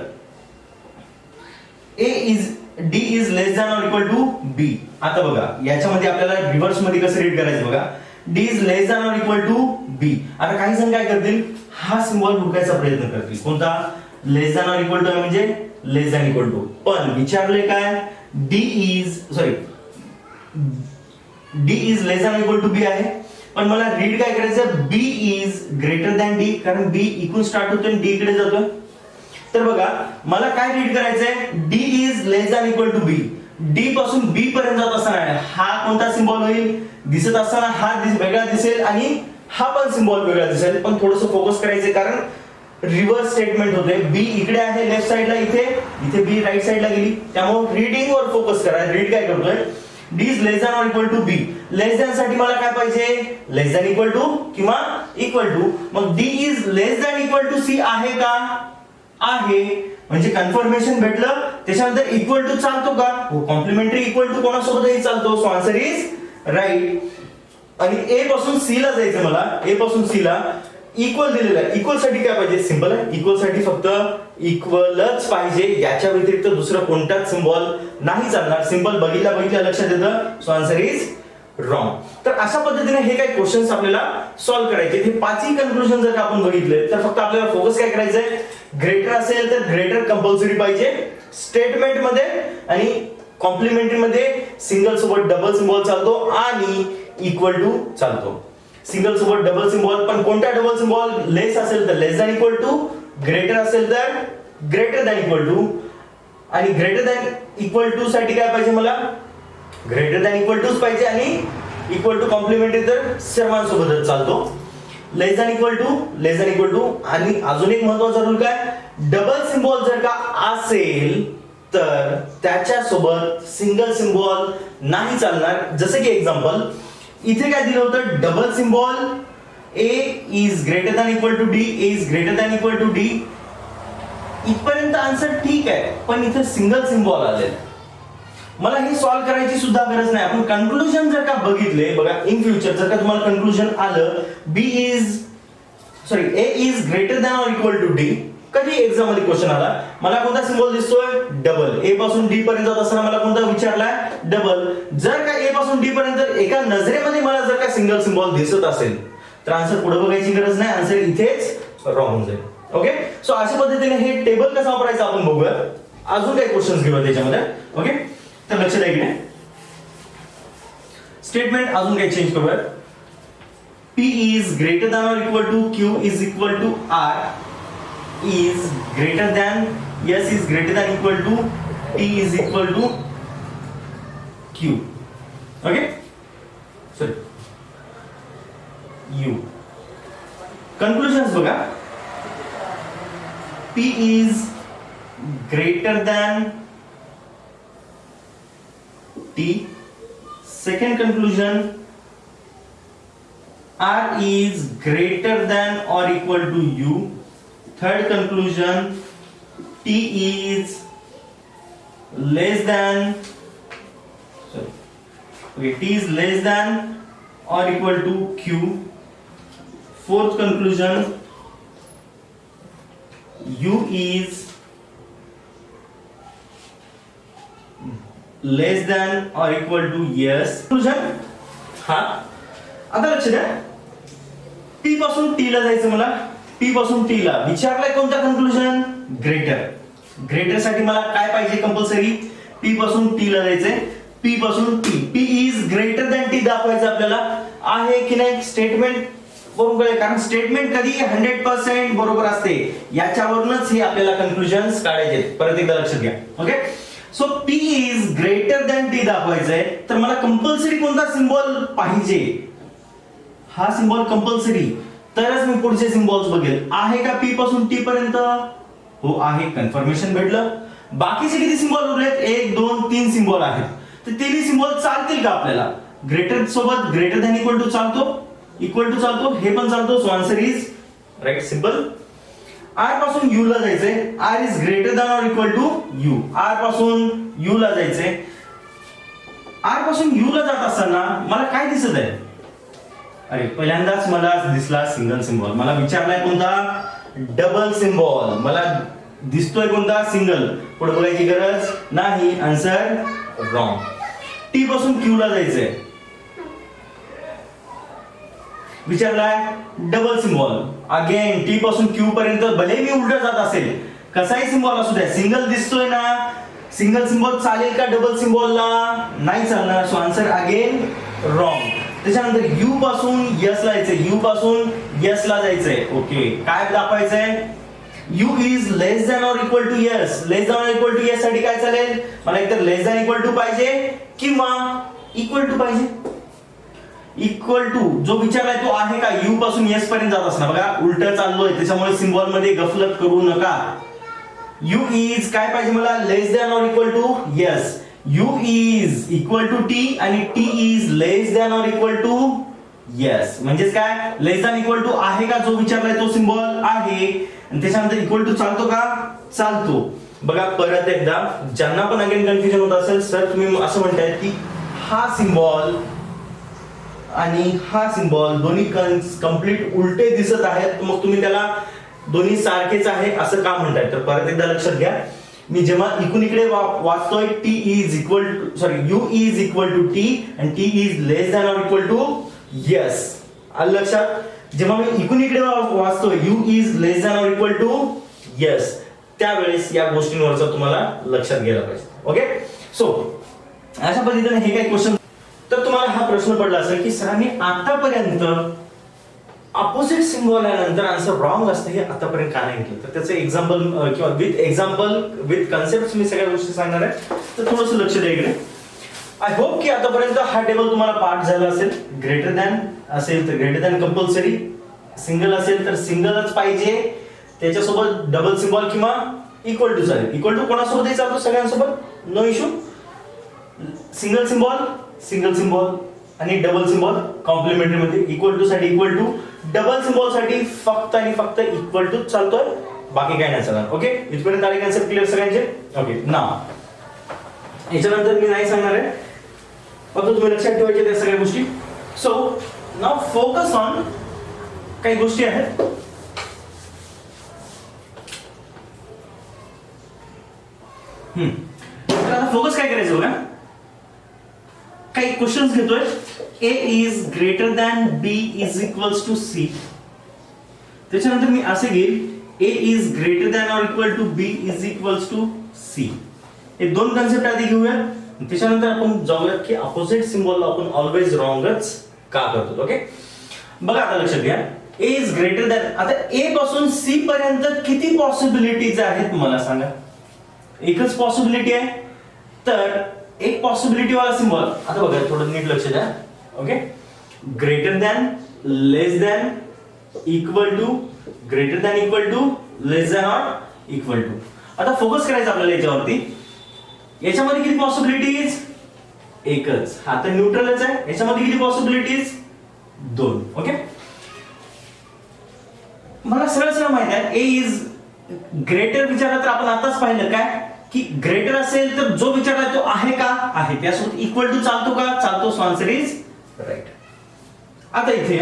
A is D is less than or equal to B. आता बघा याच्यामध्ये आपल्याला रिव्हर्स मध्ये कसं रीड करायचं बघा. D is less than or equal to B. आता काही जण काय करतील? हा सिम्बॉल हुडकायचा प्रयत्न करतील. कोणता? Less than or equal to म्हणजे लेस दॅन इक्वल टू. पण विचारले काय? D is less than equal to B आहे. पण मला रीड काय करायचं? B is greater than D. कारण बी इकडून स्टार्ट होतो आणि डी इकडे जातोय. तर बघा मला काय रीड करायचंय? D is less than equal to B. D पासून बी पर्यंत जात असताना हा कोणता सिम्बॉल होईल? दिसत असताना हा वेगळा दिसेल आणि हा पण सिम्बॉल वेगळा दिसेल. पण थोडंसं फोकस करायचंय कारण रिव्हर्स स्टेटमेंट होते. बी इकडे आहे लेफ्ट साइडला, इथे बी राईट साइडला गेली. त्यामुळे रीडिंग वर फोकस करा. रीड काय करतोय? D is less than or equal to B. Less than साठी मला काय पाहिजे? लेस दॅन इक्वल टू किंवा इक्वल टू. मग D is less than equal to C आहे का? आहे. म्हणजे कन्फर्मेशन भेटलं. त्याच्यानंतर इक्वल टू चालतो का? हो. कॉम्प्लिमेंटरी इक्वल टू कोणासोबतही चालतो. So answer is right. आणि ए पासून सी ला जायचं मला. ए पासून सी ला इक्वल दिलेलं आहे. इक्वल साठी काय पाहिजे? सिंबल आहे. इक्वल साठी फक्त इक्वलच पाहिजे. याच्या व्यतिरिक्त दुसरं कोणताच सिम्बॉल नाही चालणार. सिंबल बघितल्या लक्षात येतं. So answer is wrong. तर अशा पद्धतीने हे काही क्वेश्चन्स आपल्याला सॉल्व्ह करायचे. हे पाचही कन्क्लुजन जर आपण बघितले तर फक्त आपल्याला फोकस काय करायचंय? ग्रेटर असेल तर ग्रेटर कंपल्सरी पाहिजे स्टेटमेंट मध्ये आणि कॉम्प्लिमेंटरी मध्ये सिंगल सोबत डबल सिम्बॉल चालतो आणि इक्वल टू चालतो. सिंगल सोबत डबल सिम्बॉल. पण कोणता डबल सिम्बॉल? लेस असेल तर लेस दॅन इक्वल टू, ग्रेटर असेल तर ग्रेटर दॅन इक्वल टू. आणि ग्रेटर दॅन इक्वल टू साठी काय पाहिजे मला? ग्रेटर दॅन इक्वल टूच पाहिजे आणि इक्वल टू कॉम्प्लिमेंटरी तर सर्वांसोबतच चालतो. लेस दॅन इक्वल टू. आणि अजून एक महत्वाचा रूल काय? डबल सिम्बॉल जर का असेल तर त्याच्यासोबत सिंगल सिम्बॉल नाही चालणार. जसं की एक्झाम्पल इथे काय दिलं होतं? Double symbol A is greater than equal to D. A is greater than equal to D. इथपर्यंत आन्सर ठीक आहे. पण इथे सिंगल सिम्बॉल आले. मला हे सॉल्व्ह करायची सुद्धा गरज नाही. आपण कन्क्लुजन जर का बघितले बघा, इन फ्युचर जर का तुम्हाला कन्क्लुजन आलं A is greater than or equal to D, कधी एक्झाम मध्ये क्वेश्चन आला, मला कोणता सिम्बॉल दिसतोय, डबल. ए पासून डी पर्यंत जात असताना मला कोणता विचारलाय, डबल. जर का ए पासून डी पर्यंत एका नजरेमध्ये मला जर का सिंगल सिम्बॉल दिसत असेल तर आन्सर पुढे बघायची गरज नाही, आन्सर इथेच रॉंग होऊन जाईल. ओके, सो अशा पद्धतीने हे टेबल कसं वापरायचं आपण बघूया. अजून काही क्वेश्चन्स घेऊया त्याच्यामध्ये. ओके, तर लक्ष द्या इकडे. स्टेटमेंट अजून काही चेंज करूया. P is greater than or equal to Q is equal to R is greater than, S is greater than equal to T is equal to Q. Okay? Sorry. U. Conclusions बघा. P is greater than T. Second conclusion, R is greater than or equal to U. Third conclusion, T is less than, T is less than or equal to Q. Fourth conclusion, U is less than or equal to yes. Conclusion, हा आता लक्ष द्या. P पासून T ला जायचं मला. P पासून T ला विचारलाय कोणता कंक्लुजन, ग्रेटर. ग्रेटर साठी मला काय पाहिजे कंपल्सरी, P पासून T ला जायचंय. P पासून T. P is greater than T दाखवायचं आपल्याला, आहे की नाही स्टेटमेंट बरोबर आहे, कारण स्टेटमेंट कधी 100% बरोबर असते, याच्यावरूनच हे आपल्याला कंक्लुजन्स काढायचे. परत एकदा लक्षात घ्या. Okay, so P is greater than T दाखवायचंय, तर मला कंपल्सरी कोणता सिम्बॉल पाहिजे, हा सिम्बॉल कंपल्सरी, तरच मी पुढचे सिम्बॉल्स बघेल. आहे का P पासून T पर्यंत, हो आहे, कन्फर्मेशन भेटलं. बाकीचे किती सिम्बॉल उरलेत, 1 2 3 सिम्बॉल आहेत, तर तिन्ही सिम्बॉल चालतील का आपल्याला. ग्रेटर सोबत ग्रेटर दॅन इक्वल टू चालतो, इक्वल टू चालतो, हे पण चालतो. So answer is right, simple. R पासून U ला जायचंय. R is greater than or equal to U. R पासून U ला जायचंय. R पासून U ला जात असताना मला काय दिसत आहे, अरे पहिल्यांदाच मला दिसला सिंगल सिम्बॉल. मला विचारलाय कोणता, डबल सिम्बॉल. मला दिसतोय कोणता, सिंगल. पुढे बघायची गरज नाही, आन्सर रॉंग. T पासून Q ला जायचंय, विचारलाय डबल सिम्बॉल. अगेन T पासून Q पर्यंत भले मी उलट जात असेल, कसाही सिम्बॉल असू द्या, सिंगल दिसतोय ना, सिंगल सिम्बॉल चालेल का डबल सिम्बॉलला, नाही चालणार. So answer again wrong. त्याच्यानंतर U पासून S ला जायचंय, U पासून S ला जायचंय. ओके, काय दाखवायचंय, U is less than or equal to S. Less than or equal to S साठी काय चालेल, मला एकतर लेस दॅन इक्वल टू पाहिजे किंवा इक्वल टू पाहिजे. इक्वल टू जो विचारलाय तो आहे का, U पासून S पर्यंत जात असणार. बघा उलट चाललोय, त्याच्यामुळे सिम्बॉल मध्ये गफलत करू नका. U इज काय पाहिजे मला, less than or equal to S. U is equal to T आणि T is less than or equal to yes. म्हणजेच काय, लेस दॅन इक्वल टू आहे का, जो विचारलाय तो सिम्बॉल आहे, आणि त्याच्यानंतर इक्वल टू चालतो का, चालतो. बघा परत एकदा, ज्यांना पण अगेन कन्फ्युजन होत असेल, सर तुम्ही असं म्हणताय की हा सिम्बॉल आणि हा सिम्बॉल दोन्ही कंप्लीट उलटे दिसत आहेत, मग तुम्ही त्याला दोन्ही सारखेच आहे असं का म्हणताय. तर परत एकदा लक्षात घ्या, मी जेव्हा इकडून इकडे वाचतोय T is equal to, sorry U is equal to T आणि T is less than or equal to yes. आलं लक्षात. जेव्हा मी इकडून इकडे वाचतोय U is less than or equal to yes, त्यावेळेस या गोष्टींवरचा तुम्हाला लक्षात घ्यायला पाहिजे. ओके, सो अशा पद्धतीने हे काही क्वेश्चन. तर तुम्हाला हा प्रश्न पडला असेल की सरांनी आतापर्यंत अपोजिट सिम्बॉल आल्यानंतर आन्सर रॉंग असतं हे आतापर्यंत का नाही घेतलं. तर त्याचं एक्झाम्पल किंवा विथ एक्झाम्पल विथ कन्सेप्ट मी सगळ्या गोष्टी सांगणार आहे, तर थोडंसं लक्ष द्या इकडे. आय होप की आतापर्यंत हा टेबल तुम्हाला पाठ झाला असेल. ग्रेटर दॅन असेल तर ग्रेटर दॅन कंपल्सरी, सिंगल असेल तर सिंगलच पाहिजे, त्याच्यासोबत डबल सिम्बॉल किंवा इक्वल टू चालेल. इक्वल टू कोणासोबतही चालतो, सगळ्यांसोबत, no issue. Single symbol, single symbol आणि डबल सिम्बॉल कॉम्प्लिमेंटरी मध्ये. इक्वल टू साठी इक्वल टू, डबल सिम्बॉल साठी फक्त आणि फक्त इक्वल टू चालतोय, बाकी काय नाही चालणार. ओके, इथपर्यंत आले कन्सेप्ट क्लिअर सगळ्यांचे. ओके, नाव याच्यानंतर मी नाही सांगणार आहे, फक्त तुम्ही लक्षात ठेवायचे त्या सगळ्या गोष्टी. सो नाव फोकस ऑन काही गोष्टी आहेत. तर आता फोकस काय करायचं बघा, काही क्वेश्चन्स घेतोय. A is greater than B is equals to C. त्याच्यानंतर मी असे घेईल A is greater than or equal to B is equals to C. हे दोन कन्सेप्ट आधी घेऊया, त्याच्यानंतर आपण जाऊयात की अपोजिट सिम्बॉलला आपण ऑलवेज रॉंगच का करतो. ओके, बघा आता लक्षात घ्या. ए इज ग्रेटर दॅन, आता ए पासून सी पर्यंत किती पॉसिबिलिटीज आहेत मला सांगा. एकच पॉसिबिलिटी आहे. तर एक पॉसिबिलिटी वाला सिम्बॉल, आता बघा थोडं नीट लक्ष द्या. Okay, greater than, less than, equal to, greater than equal to, less than or equal to. आता फोकस करायचं आपल्याला याच्यावरती. याच्यामध्ये किती पॉसिबिलिटीज? एकच. हा तर न्यूट्रलच आहे. याच्यामध्ये किती पॉसिबिलिटीज? दोन. ओके, मला सरळ सरळ माहित आहे ए इज ग्रेटर विचारला तर आपण आताच पाहिलं काय की ग्रेटर असेल तर जो विचारला तो आहे का? आहे. त्यासोबत इक्वल टू चालतो का? चालतो. So answer is right. आता इथे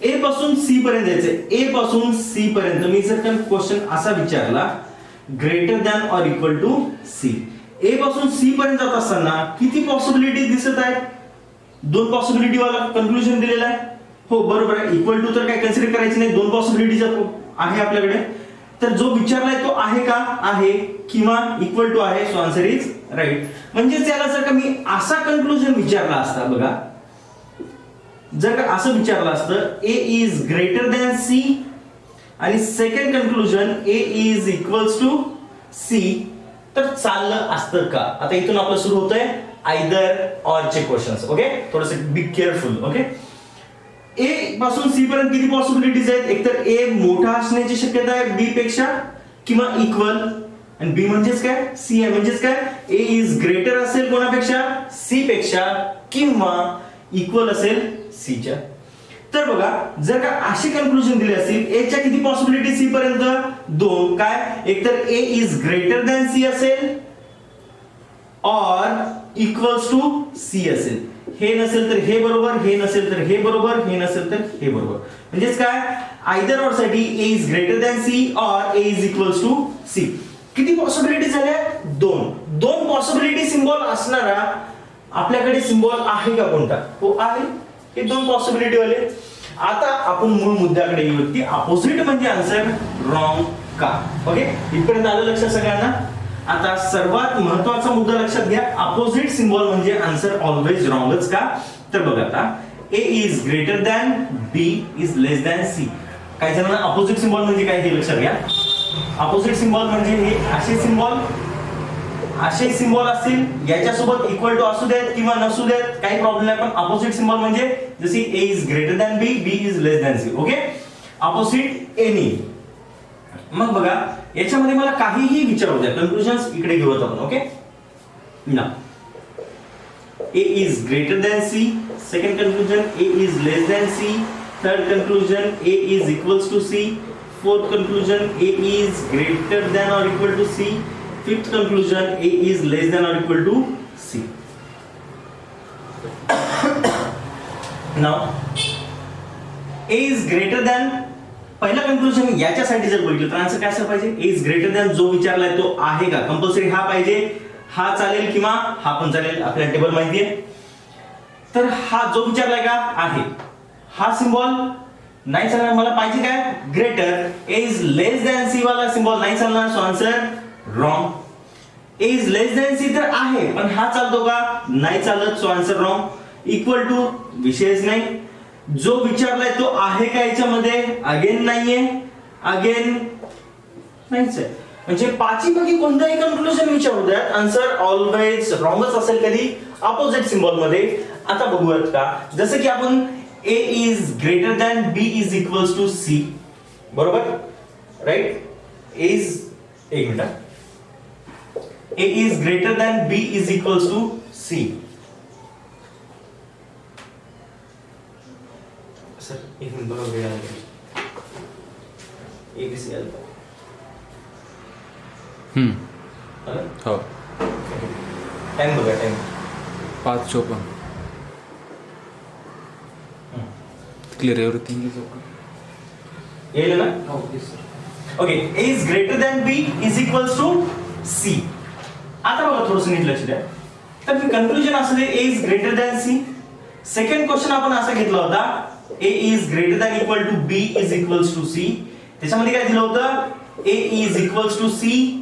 ए पासून सी पर्यंत जायचंय. ए पासून सी पर्यंत मी जर का क्वेश्चन असा विचारला greater than or equal to C, A पासून सी पर्यंत जात असताना किती पॉसिबिलिटी दिसत आहेत? दोन पॉसिबिलिटी वाला कन्क्लुजन दिलेला आहे. हो बरोबर आहे. इक्वल टू तर काय कन्सिडर करायची नाही, दोन पॉसिबिलिटीज आहे आपल्याकडे. तर जो विचारलाय तो आहे का? आहे, किंवा इक्वल टू आहे. So answer is right. म्हणजे त्याला जर का मी असा कन्क्लुजन विचारला असता, बघा जर का असं विचारलं असतं A is greater than C आणि second conclusion A is equals to C, तर चाललं असतं का? आता इथून आपलं सुरू होतंय आयदर ऑर चे क्वेश्चन्स. ओके, थोडंसं बी केअरफुल. ओके, ए पासून सी पर्यंत किती पॉसिबिलिटीज आहेत? एकतर ए मोठा असण्याची शक्यता आहे बी पेक्षा, किंवा इक्वल, आणि बी म्हणजेच काय? सी आहे. म्हणजेच काय? ए इज ग्रेटर असेल कोणापेक्षा? सी पेक्षा, किंवा इक्वल असेल सी च्या. तर बघा जर का अशी कन्क्लुजन दिली असतील ए च्या किती पॉसिबिलिटी सी पर्यंत? दोन. काय? एकतर ए इज ग्रेटर दॅन सी असेल ऑर इक्वल्स टू सी असेल. हे नसेल तर हे बरोबर, हे नसेल तर हे बरोबर, हे नसेल तर हे बरोबर. म्हणजेच काय? आयदर ऑर साठी A is greater than C or A is equals to C. किती पॉसिबिलिटी झाल्या? दोन. दोन पॉसिबिलिटी सिम्बॉल असणारा आपल्याकडे सिम्बॉल आहे का कोणता? हो आहे. हे दोन पॉसिबिलिटी वाले. आता आपण मूळ मुद्द्याकडे येऊ की अपोजिट म्हणजे आन्सर रॉंग का. ओके, इथपर्यंत आलं लक्षात सगळ्यांना. आता सर्वात महत्त्वाचा मुद्दा लक्षात घ्या, अपोजिट सिम्बॉल म्हणजे आन्सर ऑलवेज रॉंगच का? तर बघा आता A is greater than B is less than C. काही जणांना अपोजिट सिम्बॉल म्हणजे काय हे लक्षात घ्या. अपोजिट सिम्बॉल म्हणजे हे असे सिम्बॉल असतील, याच्यासोबत इक्वल टू असू देत किंवा नसू देत, काही प्रॉब्लेम नाही. पण अपोजिट सिम्बॉल म्हणजे जशी A is greater than B, B is less than C. Okay, opposite any. मग बघा याच्यामध्ये मला काहीही विचारू द्या, कन्क्लुजन्स इकडे घेऊयात आपण. ओके ना, A is greater than C, second conclusion A is less than C, third conclusion A is equals to C, fourth conclusion A is greater than or equal to C, fifth conclusion A is less than or equal to C. Now A is greater than, पहिला conclusion याच्यासाठी जर बघितलं तर answer काय असं पाहिजे? A is greater than जो विचारलाय तो आहे का? कंपल्सरी हा पाहिजे, हा चालेल किंवा हा पण चालेल, आपल्याला टेबल माहिती आहे. तर हा जो विचारलाय का आहे, हा सिम्बॉल नाही चालणार. मला पाहिजे काय? Greater. A is less than C वाला सिम्बॉल नाही चालणार. So answer wrong. A is less than C तर आहे पण हा चालतो का? नाही चालत. So answer wrong. Equal to विषयच नाही. जो विचारलाय तो आहे का याच्यामध्ये? अगेन नाहीये, अगेन नाहीच आहे. म्हणजे पाचीपैकी कोणताही कन्क्लुजन विचारू द्या, आन्सर ऑलवेज रॉंगच असेल कधी अपोजिट सिम्बॉल मध्ये. आता बघूयात का, जसं की आपण A is greater than B is equals to C, बरोबर राईट? इज, एक minute, A is greater than B is equals to C. Sir एक मिनिट बघा, वेळ आहे. एबीसी अल्फा हो. टाइम बघा, time 5:54. Clear everything is okay. येईल ना? हो, yes sir. Okay, A is greater than B is equals to C. आता बघा थोडंसं नीट लक्ष द्या. तर मी कन्क्लुजन असं दे A is greater than C. Second question आपण असा घेतला होता A is greater than equal to B is equals to C. त्याच्यामध्ये काय दिलं होतं A is equals to C.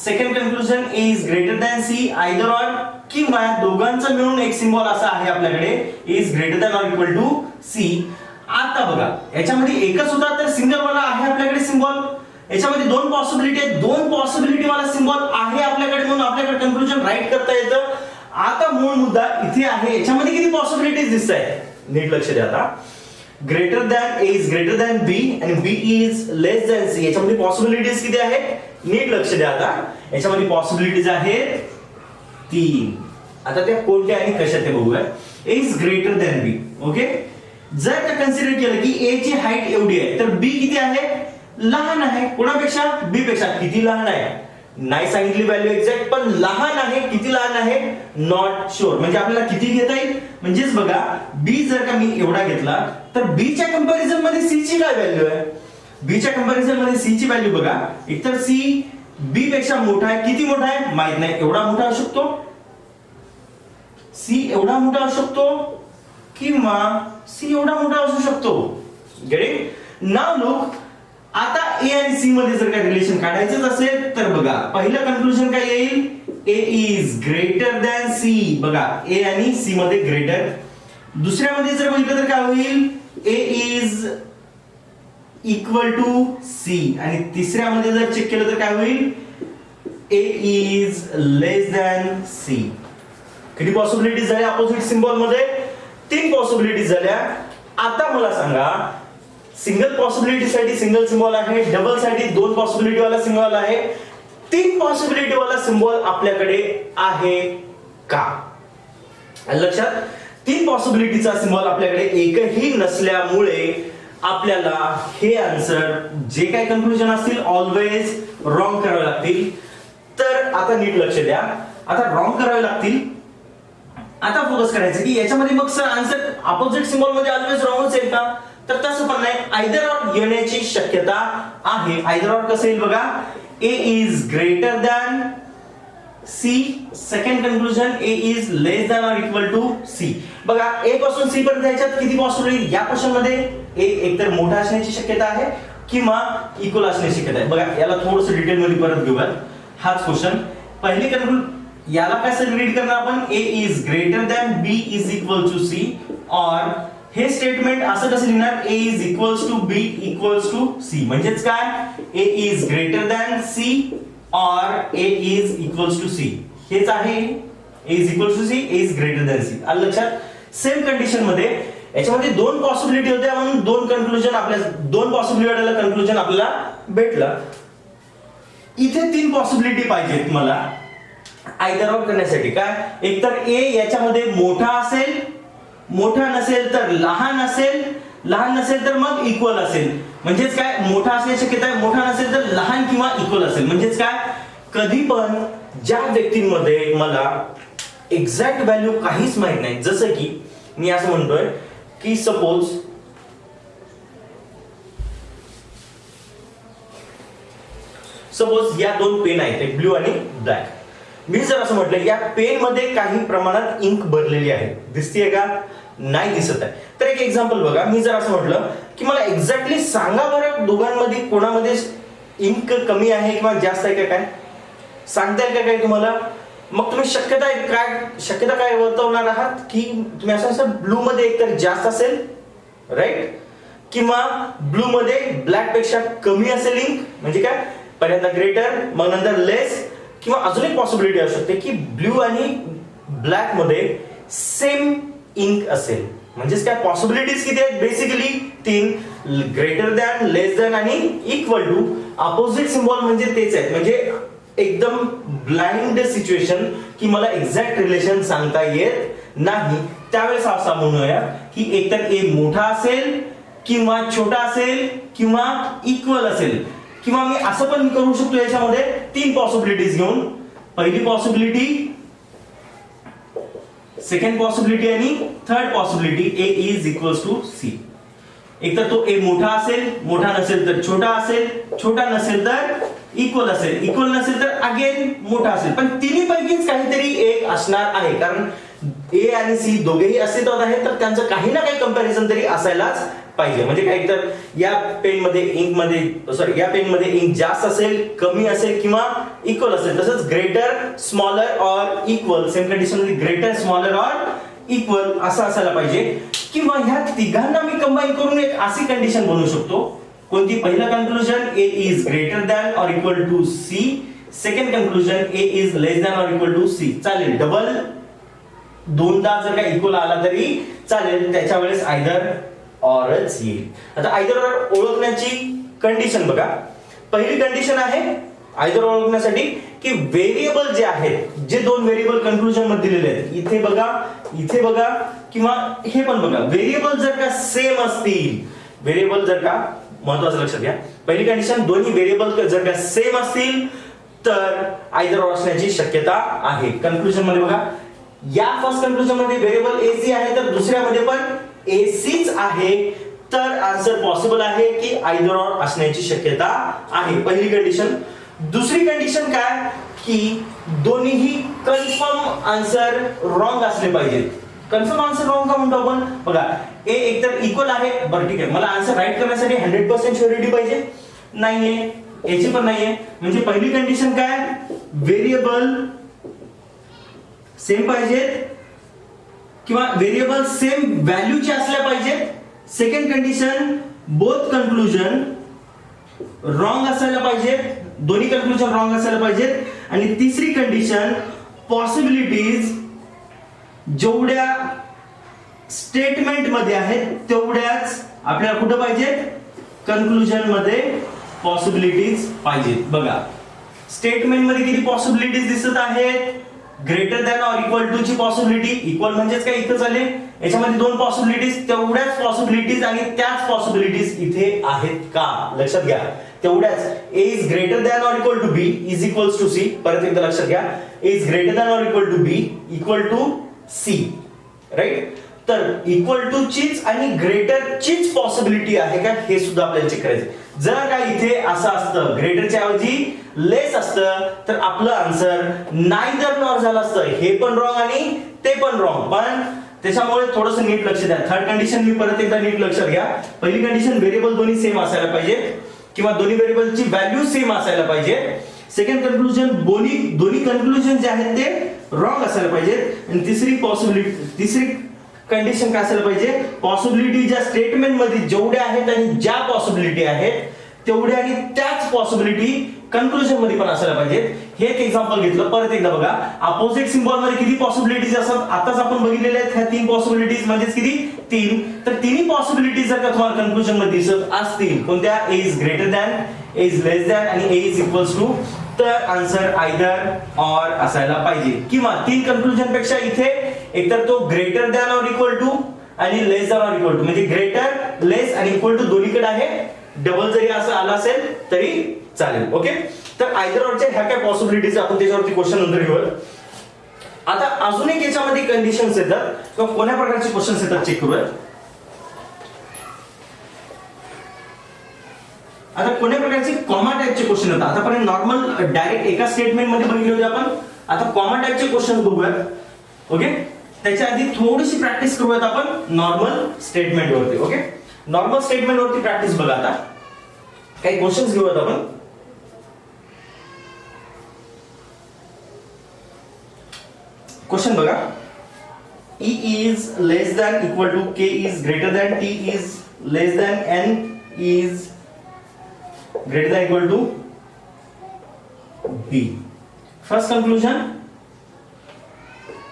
Second conclusion A is greater than C either or किंवा दोघांचा मिळून एक सिम्बॉल असा आहे आपल्याकडे A is greater than or equal to C. आता बघा याच्यामध्ये एकच होता तर सिंगल वाला आहे आपल्याकडे सिम्बॉल. याच्यामध्ये दोन पॉसिबिलिटी आहेत, दोन पॉसिबिलिटी वाला सिम्बॉल आहे आपल्याकडे म्हणून आपल्याकडे कन्क्लुजन राईट करता येतं. आता मूळ मुद्दा इथे आहे, याच्यामध्ये किती पॉसिबिलिटीज दिसत आहेत नीट लक्ष द्या. आता greater than A is greater than B आणि B is less than C. याच्यामध्ये पॉसिबिलिटीज किती आहेत नीट लक्ष द्या. आता याच्यामध्ये पॉसिबिलिटीज आहेत 3. आता त्या कोणत्या आणि कशा ते बघूया. A is greater than B. Okay, जर का कन्सिडर केलं की ए ची हाईट एवढी आहे तर बी किती आहे लहान आहे. कोणापेक्षा बी पेक्षा. किती लहान आहे नाही सांगितली व्हॅल्यू एक्झॅक्ट, पण लहान आहे. किती लहान आहे नॉट शुअर. म्हणजे आपल्याला किती घेता येईल म्हणजेच बघा बी जर का मी एवढा घेतला तर बी च्या कंपॅरिझन मध्ये सी ची काय व्हॅल्यू आहे. बी च्या कंपॅरिझन मध्ये सी ची व्हॅल्यू बघा एकतर सी बी पेक्षा मोठा आहे. किती मोठा आहे माहित नाही. एवढा मोठा असू शकतो, सी एवढा मोठा असू शकतो किंवा सी एवढा मोठा असू शकतो. Get it. नाउ लुक, आता ए आणि सी मध्ये जर का रिलेशन काढायचं असेल तर बघा पहिलं कन्क्लुजन काय येईल ए इज ग्रेटर दॅन सी. बघा ए आणि सी मध्ये ग्रेटर. दुसऱ्यामध्ये जर बघितलं तर काय होईल ए इज इक्वल टू सी. आणि तिसऱ्यामध्ये जर चेक केलं तर काय होईल ए इज लेस दॅन सी. किती पॉसिबिलिटीज झाल्या अपोजिट सिम्बॉल मध्ये 3 पॉसिबिलिटीज झाल्या. आता मला सांगा सिंगल पॉसिबिलिटी साठी सिंगल सिम्बॉल आहे, डबल साठी 2 पॉसिबिलिटी वाला सिम्बॉल आहे, 3 पॉसिबिलिटी वाला सिम्बॉल आपल्याकडे आहे का. लक्षात 3 पॉसिबिलिटीचा सिम्बॉल आपल्याकडे एकही नसल्यामुळे आपल्याला हे आन्सर जे काही कन्क्लुजन असतील ऑलवेज रॉंग करावे लागतील. तर आता नीट लक्ष द्या. आता रॉंग करावे लागतील. आता फोकस करायचं की याच्यामध्ये मग सर आन्सर अपोजिट सिम्बॉल मध्ये ऑलवेज रॉंगच येईल का, तर तसं पण नाही. आयदर ऑर येण्याची शक्यता आहे. आयदर ऑर कसं येईल बघा A is greater than C. Second conclusion A is less than or equal to C. बघा ए पासून सी पर्यंत याच्यात किती पॉसिबिलिटी या क्वेश्चन मध्ये ए एकतर मोठा असण्याची शक्यता आहे किंवा इक्वल असण्याची शक्यता आहे. बघा याला थोडंसं डिटेल मध्ये परत घेऊया. हाच क्वेश्चन पहिली कन्क्लुजन याला कसं रीड करणार आपण A is greater than B is equal to C. और हे स्टेटमेंट असं कसं लिहिणार A is equals to B equals to C. म्हणजेच काय A is greater than C और A is equals to C. हेच आहे A is equals to C A is greater than C. आलं लक्षात. सेम कंडिशन मध्ये याच्यामध्ये 2 पॉसिबिलिटी होत्या म्हणून 2 कन्क्लुजन आपल्याला 2 पॉसिबिलिटीला कन्क्लुजन आपल्याला भेटलं. इथे 3 पॉसिबिलिटी पाहिजेत मला आयदर ऑर करण्यासाठी. काय एकतर ए याच्यामध्ये मोठा असेल, मोठा नसेल तर लहान असेल, लहान नसेल तर मग इक्वल असेल. म्हणजेच काय मोठा असण्याची शक्यता आहे, मोठा नसेल तर लहान किंवा इक्वल असेल. म्हणजेच काय कधी पण ज्या व्यक्तींमध्ये मला एक्झॅक्ट व्हॅल्यू काहीच माहित नाही, जसं की मी असं म्हणतोय की सपोज या 2 पेन आहेत ब्ल्यू आणि ब्लॅक. मी जर असं म्हटलं या पेन मध्ये काही प्रमाणात इंक भरलेली आहे, दिसतीये का नाही दिसत आहे. तर एक एक्झाम्पल बघा. मी जर असं म्हटलं की मला एक्झॅक्टली सांगा बरं दोघांमध्ये कोणामध्ये इंक कमी आहे किंवा जास्त आहे का, काय सांगता येईल का काय तुम्हाला. मग तुम्ही शक्यता काय वर्तवणार आहात की तुम्ही असं ब्लू मध्ये एकतर जास्त असेल राईट, किंवा ब्लू मध्ये ब्लॅक पेक्षा कमी असेल इंक. म्हणजे काय पहिल्यांदा ग्रेटर मग नंतर लेस, किंवा अजून एक पॉसिबिलिटी असू शकते की ब्ल्यू आणि ब्लॅक मध्ये सेम इंक असेल. म्हणजेच काय पॉसिबिलिटीज किती आहेत basically 3. Greater than, less than आणि इक्वल टू. अपोजिट सिम्बॉल म्हणजे तेच आहेत. म्हणजे एकदम ब्लाइंड सिच्युएशन की मला एक्झॅक्ट रिलेशन सांगता येत नाही. त्यावेळेस असा म्हणूया की एकतर ए मोठा असेल किंवा छोटा असेल किंवा इक्वल असेल, किंवा मी असं पण करू शकतो याच्यामध्ये 3 पॉसिबिलिटीज घेऊन. पहिली पॉसिबिलिटी, सेकंड पॉसिबिलिटी आणि third possibility A is equals to C. एकतर तो ए मोठा असेल, मोठा नसेल तर छोटा असेल, छोटा नसेल तर इक्वल असेल, इक्वल नसेल तर अगेन मोठा असेल, पण तिन्ही पैकीच काहीतरी एक असणार आहे. कारण ए आणि सी दोघेही अस्तित्वात आहेत, तर त्यांचं काही ना काही कंपॅरिझन तरी असायलाच पाहिजे. म्हणजे काही तर या पेन मध्ये इंक जास्त असेल, कमी असेल किंवा इक्वल असेल. तसंच greater, smaller or equal, same condition मध्ये ग्रेटर, स्मॉलर ऑर इक्वल असं असायला पाहिजे. किंवा ह्या तिघांना मी कंबाईन करून एक अशी कंडिशन बनवू शकतो. कोणती? पहिलं conclusion A is greater than or equal to C, second conclusion A is less than or equal to C. चालेल, डबल दोनदा जर का इक्वल आला तरी चालेल, त्याच्या वेळेस आयदर ऑरच येईल. आता आयदर ऑर ओळखण्याची कंडिशन बघा. पहिली कंडिशन आहे आयदर ओळखण्यासाठी की व्हेरिएबल जे आहेत, जे दोन व्हेरिएबल कन्क्लुजन मध्ये दिलेले आहेत, इथे बघा किंवा हे पण बघा, व्हेरिएबल जर का सेम असतील, व्हेरिएबल जर का, महत्वाचं लक्षात घ्या, पहिली कंडिशन दोन्ही व्हेरिएबल जर का सेम असतील तर आयदर ऑर असण्याची शक्यता आहे. कन्क्लुजन मध्ये बघा, या फर्स्ट कन्क्लुजन मध्ये व्हेरिएबल एसी आहे तर दुसऱ्यामध्ये पण एसीच आहे, तर आन्सर पॉसिबल आहे की आयदर ऑर असण्याची शक्यता आहे. पहिली कंडिशन. दुसरी कंडिशन काय की दोन्हीही कन्फर्म आन्सर रॉंग असले पाहिजेत. कन्फर्म आन्सर रॉंग का म्हणतो आपण? बघा, ए एकतर इक्वल आहे, बरं ठीक आहे, मला आन्सर राईट करण्यासाठी 100% श्युरिटी पाहिजे, नाहीये, याची पण नाहीये. म्हणजे पहिली कंडिशन काय? व्हेरिएबल सेम पाहिजेत किंवा व्हेरिएबल सेम व्हॅल्यूचे असल्या पाहिजेत. Second condition, both conclusion wrong असायला पाहिजेत, दोन्ही कन्क्लुजन रॉंग असायला पाहिजेत. आणि तिसरी कंडिशन, पॉसिबिलिटीज जेवढ्या स्टेटमेंट मध्ये आहेत तेवढ्याच आपल्याला कुठं पाहिजेत? कन्क्लुजन मध्ये पॉसिबिलिटीज पाहिजेत. बघा, स्टेटमेंट मध्ये किती पॉसिबिलिटीज दिसत आहेत? Greater than or equal to ची पॉसिबिलिटी, इक्वल म्हणजेच काय इथं झाले, याच्यामध्ये दोन पॉसिबिलिटीज, तेवढ्याच पॉसिबिलिटीज आणि त्याच पॉसिबिलिटीज इथे आहेत का? लक्षात घ्या, तेवढ्याच. A is greater than or equal to B is equals to C, परत एकदा लक्षात घ्या, A is greater than or equal to B equal to C, right? तर इक्वल टू चीच आणि ग्रेटर चीच पॉसिबिलिटी आहे का हे सुद्धा आपल्याला चेक करायचं. जर का इथे असं असतं, ग्रेटरच्या ऐवजी लेस असतं, तर आपलं आन्सर नायदर नॉर झालं असतं. हे पण रॉंग आणि ते पण रॉंग. पण त्याच्यामुळे थोडंसं नीट लक्ष द्या. थर्ड कंडिशन मी परत एकदा नीट लक्षात घ्या. पहिली कंडिशन, व्हेरिएबल दोन्ही सेम असायला पाहिजे किंवा दोन्ही व्हेरिएबलची व्हॅल्यू सेम असायला पाहिजे. सेकंड कन्क्लुजन, दोन्ही कन्क्लुजन जे आहेत ते रॉंग असायला पाहिजेत. आणि तिसरी कंडिशन काय असायला पाहिजे? पॉसिबिलिटी ज्या स्टेटमेंट मध्ये जेवढ्या आहेत आणि ज्या पॉसिबिलिटी आहेत तेवढ्या आणि त्याच पॉसिबिलिटी कन्क्लुजन मध्ये पण असायला पाहिजेत. हे एक एक्झाम्पल घेतलं, परत एकदा बघा. अपोजिट सिम्बॉल मध्ये किती पॉसिबिलिटीज असतात? आताच आपण बघितलेल्या आहेत ह्या 3 पॉसिबिलिटीज, म्हणजेच किती? 3. तर तिन्ही पॉसिबिलिटीज जर का तुम्हाला कन्क्लुजन मध्ये दिसत असतील, कोणत्या? A is greater than, A is less than आणि ए इज इक्वल्स टू, तर आन्सर आयदर ऑर असायला पाहिजे. किंवा 3 कन्क्लुजन पेक्षा इथे एकतर तो greater than or equal to आणि less than or equal to, म्हणजे ग्रेटर, लेस आणि इक्वल टू दोन्हीकडे आहे. डबल जरी असं आला असेल तरी चालेल. ओके, तर आयदर ऑरच्या ह्या काय पॉसिबिलिटीज आपण त्याच्यावरती क्वेश्चन नंतर घेऊया. आता अजून एक याच्यामध्ये कंडिशन्स येतात किंवा कोण्या प्रकारचे क्वेश्चन्स येतात चेक करूया. आता कोण्या प्रकारचे कॉमा टाइपचे क्वेश्चन येतात. आतापर्यंत नॉर्मल डायरेक्ट एका स्टेटमेंट मध्ये बघितले होते आपण. आता कॉमा टाइपचे क्वेश्चन बघूया. ओके, त्याच्या आधी थोडीशी प्रॅक्टिस करूयात आपण नॉर्मल स्टेटमेंट वरती. ओके, नॉर्मल स्टेटमेंट वरती प्रॅक्टिस बघा. आता काही क्वेश्चन्स घेऊयात आपण. क्वेश्चन बघा. E is less than equal to K is greater than T is less than N is greater than equal to B. First conclusion,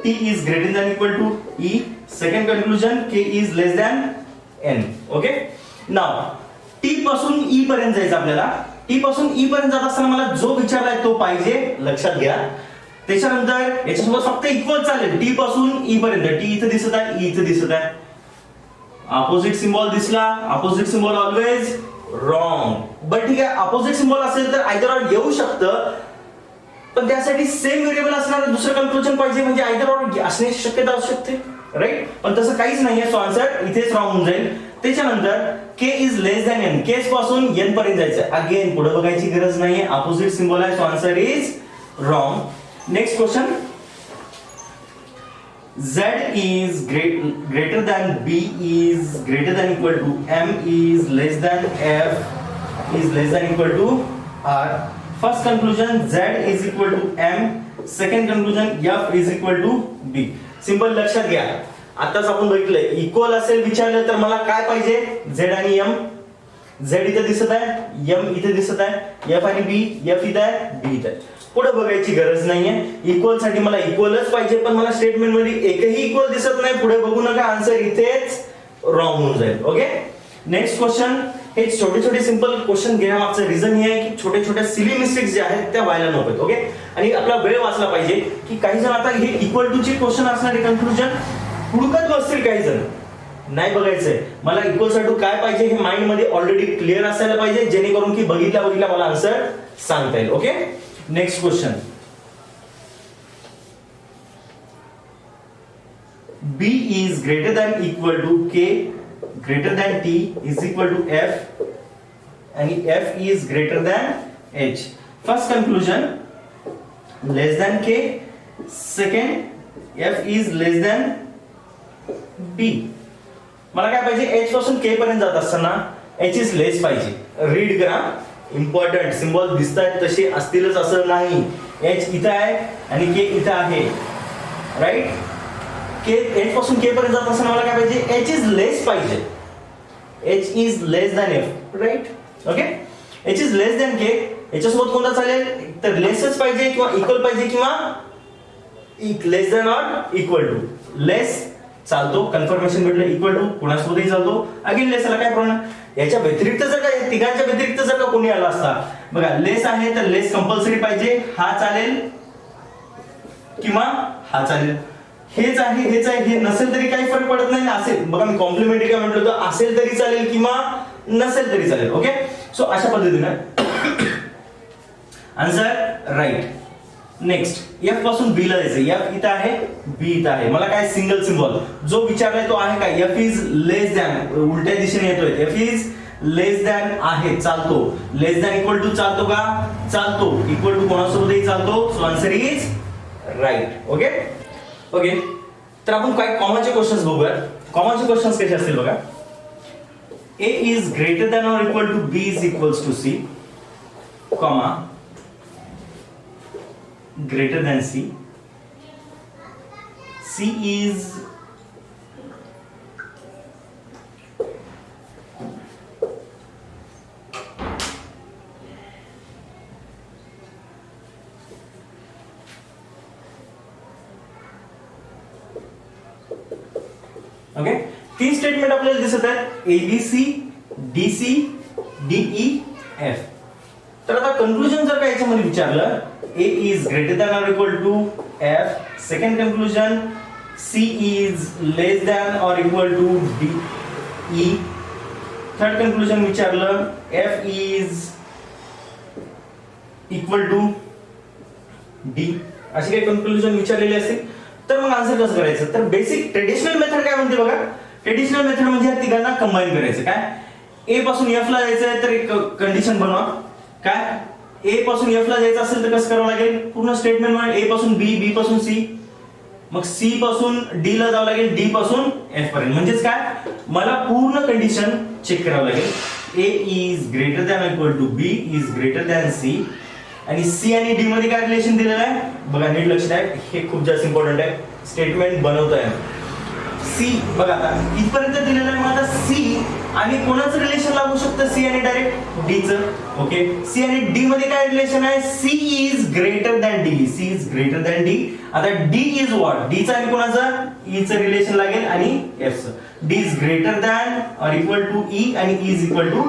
T is greater than equal to E. Second conclusion, K is less than N. Okay. Now T पासून E पर्यंत जायचं आपल्याला. T पासून E पर्यंत जात असताना मला जो विचारलाय तो पाहिजे, लक्षात घ्या. त्याच्यानंतर याच्यासोबत फक्त इक्वल चालेल. टी पासून ई पर्यंत. टी इथे दिसत आहे, ई इथे दिसत आहे. अपोजिट सिम्बॉल दिसला, opposite symbol always wrong. But ठीक आहे, अपोजिट सिम्बॉल असेल तर आयदर ऑर येऊ शकतं, पण त्यासाठी सेम व्हेरिएबल असणार दुसरं कन्क्लुजन पाहिजे, म्हणजे आयदर ऑर असण्याची शक्यता असू शकते, राईट? पण तसं काहीच नाहीये, सो आन्सर इथेच रॉंग होऊन जाईल. त्याच्यानंतर k is less than n, केस पासून n पर्यंत जायचं. अगेन पुढे बघायची गरज नाहीये, अपोजिट सिम्बॉल आहे, so answer is wrong. Next question, z is greater than b is greater than equal to m is less than f is less than equal to r. First conclusion, z is equal to m. Second conclusion, f is equal to b. Simple लक्षात घ्या, आताच आपण बघितलंय equal असेल विचारलं तर मला काय पाहिजे, z आणि m. z इथे दिसत आहे, m इथे दिसत आहे, f आणि b, f इथे आहे, b इथे आहे. पुढे बघायची गरज नाहीये. इक्वल साठी मला इक्वलच पाहिजे, पण मला स्टेटमेंट मध्ये एकही इक्वल दिसत नाही. पुढे बघू नका, आन्सर इथेच रॉंग होऊन जाईल. Okay, next question. हे छोटे छोटे सिंपल क्वेश्चन घेण्यामागचं रिझन हे आहे की छोटे छोटे सिली मिस्टेक्स जे आहेत त्या व्हायला नकोत. ओके, आणि आपला वेळ वाचला पाहिजे की काही जण आता हे इक्वल टू चे क्वेश्चन असणारे कन्क्लुजन हुडकत बसतील, काही जण नाही बघायचंय. मला इक्वल साठी काय पाहिजे हे माइंड मध्ये ऑलरेडी क्लिअर असायला पाहिजे, जेणेकरून की बघितल्या मला आन्सर सांगता येईल. Okay, next question. b is greater than equal to k greater than t is equal to f and f is greater than h. First conclusion, less than k. Second, f is less than b. मला काय पाहिजे, h पासून k पर्यंत जात असताना h is less पाहिजे. Read करा, important. Symbol दिसतात तसे असतीलच असं नाही. h इथं आहे आणि k इथं आहे, राईट. h पासून k पर्यंत जात असताना मला काय पाहिजे, h इज लेस पाहिजे. h is less than f, right. Okay, h is less than k. याच्यासोबत कोणता चालेल, तर लेसच पाहिजे किंवा इक्वल पाहिजे किंवा लेस दॅन ऑर इक्वल टू. लेस चालतो, कन्फर्मेशन भेटलं, इक्वल टू कोणासोबतही चालतो. अगेन लेसला काय प्रॉब्लेम. याच्या व्यतिरिक्त जर का तिघांच्या व्यतिरिक्त जर का कोणी आला असता, बघा लेस आहे तर लेस कंपल्सरी पाहिजे, हा चालेल किंवा हा चालेल. हेच आहे हेच आहे, हे नसेल तरी काही फरक पडत नाही. असेल, बघा मी कॉम्प्लिमेंटरी काय म्हटलं होतं, असेल तरी चालेल किंवा नसेल तरी चालेल. ओके, सो अशा पद्धतीने आन्सर राईट. नेक्स्ट, f पासून b ला जायचं. f इथं आहे, b इथं आहे. मला काय सिंगल सिम्बॉल जो विचारलाय तो आहे काय, f इज लेस दॅन, उलट्या दिशेने येतोय. f इज लेस दॅन आहे, चालतो. लेस दॅन इक्वल टू चालतो का, चालतो. इक्वल टू कोणासोबतही चालतो, so answer is right. Okay okay, तर आपण काय कॉमनचे क्वेश्चन्स बघूया. कॉमनचे क्वेश्चन्स कसे असतील बघा. a is greater than or equal to b is equals to c, comma greater than c. c is okay. तीन स्टेटमेंट आपल्याला दिसत आहेत, ABC, DC, DE, F. तर आता कंक्लुजन जर का याच्यामध्ये विचारलं, A is greater than or equal to F. Second conclusion, C is less than or equal to D, E. Third conclusion विचारलं, F is equal to D. अशी काही conclusion विचारलेली असते, तर मग आन्सर कसं करायचं. तर बेसिक ट्रेडिशनल मेथड काय म्हणते बघा. ट्रेडिशनल मेथड म्हणजे या तिघांना कंबाईन करायचं. काय, A पासून F ला जायचं आहे तर एक कंडिशन बनवा. काय, A पासून F ला जायचं असेल तर कसं करावं लागेल, पूर्ण स्टेटमेंट मध्ये A पासून B, B पासून C, मग C पासून D ला जावं लागेल, D पासून F पर्यंत. म्हणजेच काय, मला पूर्ण कंडिशन चेक करावं लागेल. A is greater than equal to B is greater than C, आणि C आणि D मध्ये काय रिलेशन दिलेलं आहे बघा, नीट लक्षात आहे, हे खूप जास्त इम्पॉर्टंट आहे. स्टेटमेंट बनवतोय C, बघा आता इथपर्यंत दिलेलं आहे. मग आता C आणि कोणाचं रिलेशन लागू शकतं, C आणि डायरेक्ट D चं. ओके, C आणि D मध्ये काय रिलेशन आहे, C is greater than D, C is greater than D. आता D इज व्हॉट, D चं आणि कोणाचं, E चं रिलेशन लागेल आणि F चं. D is greater than or equal to E आणि E is equal to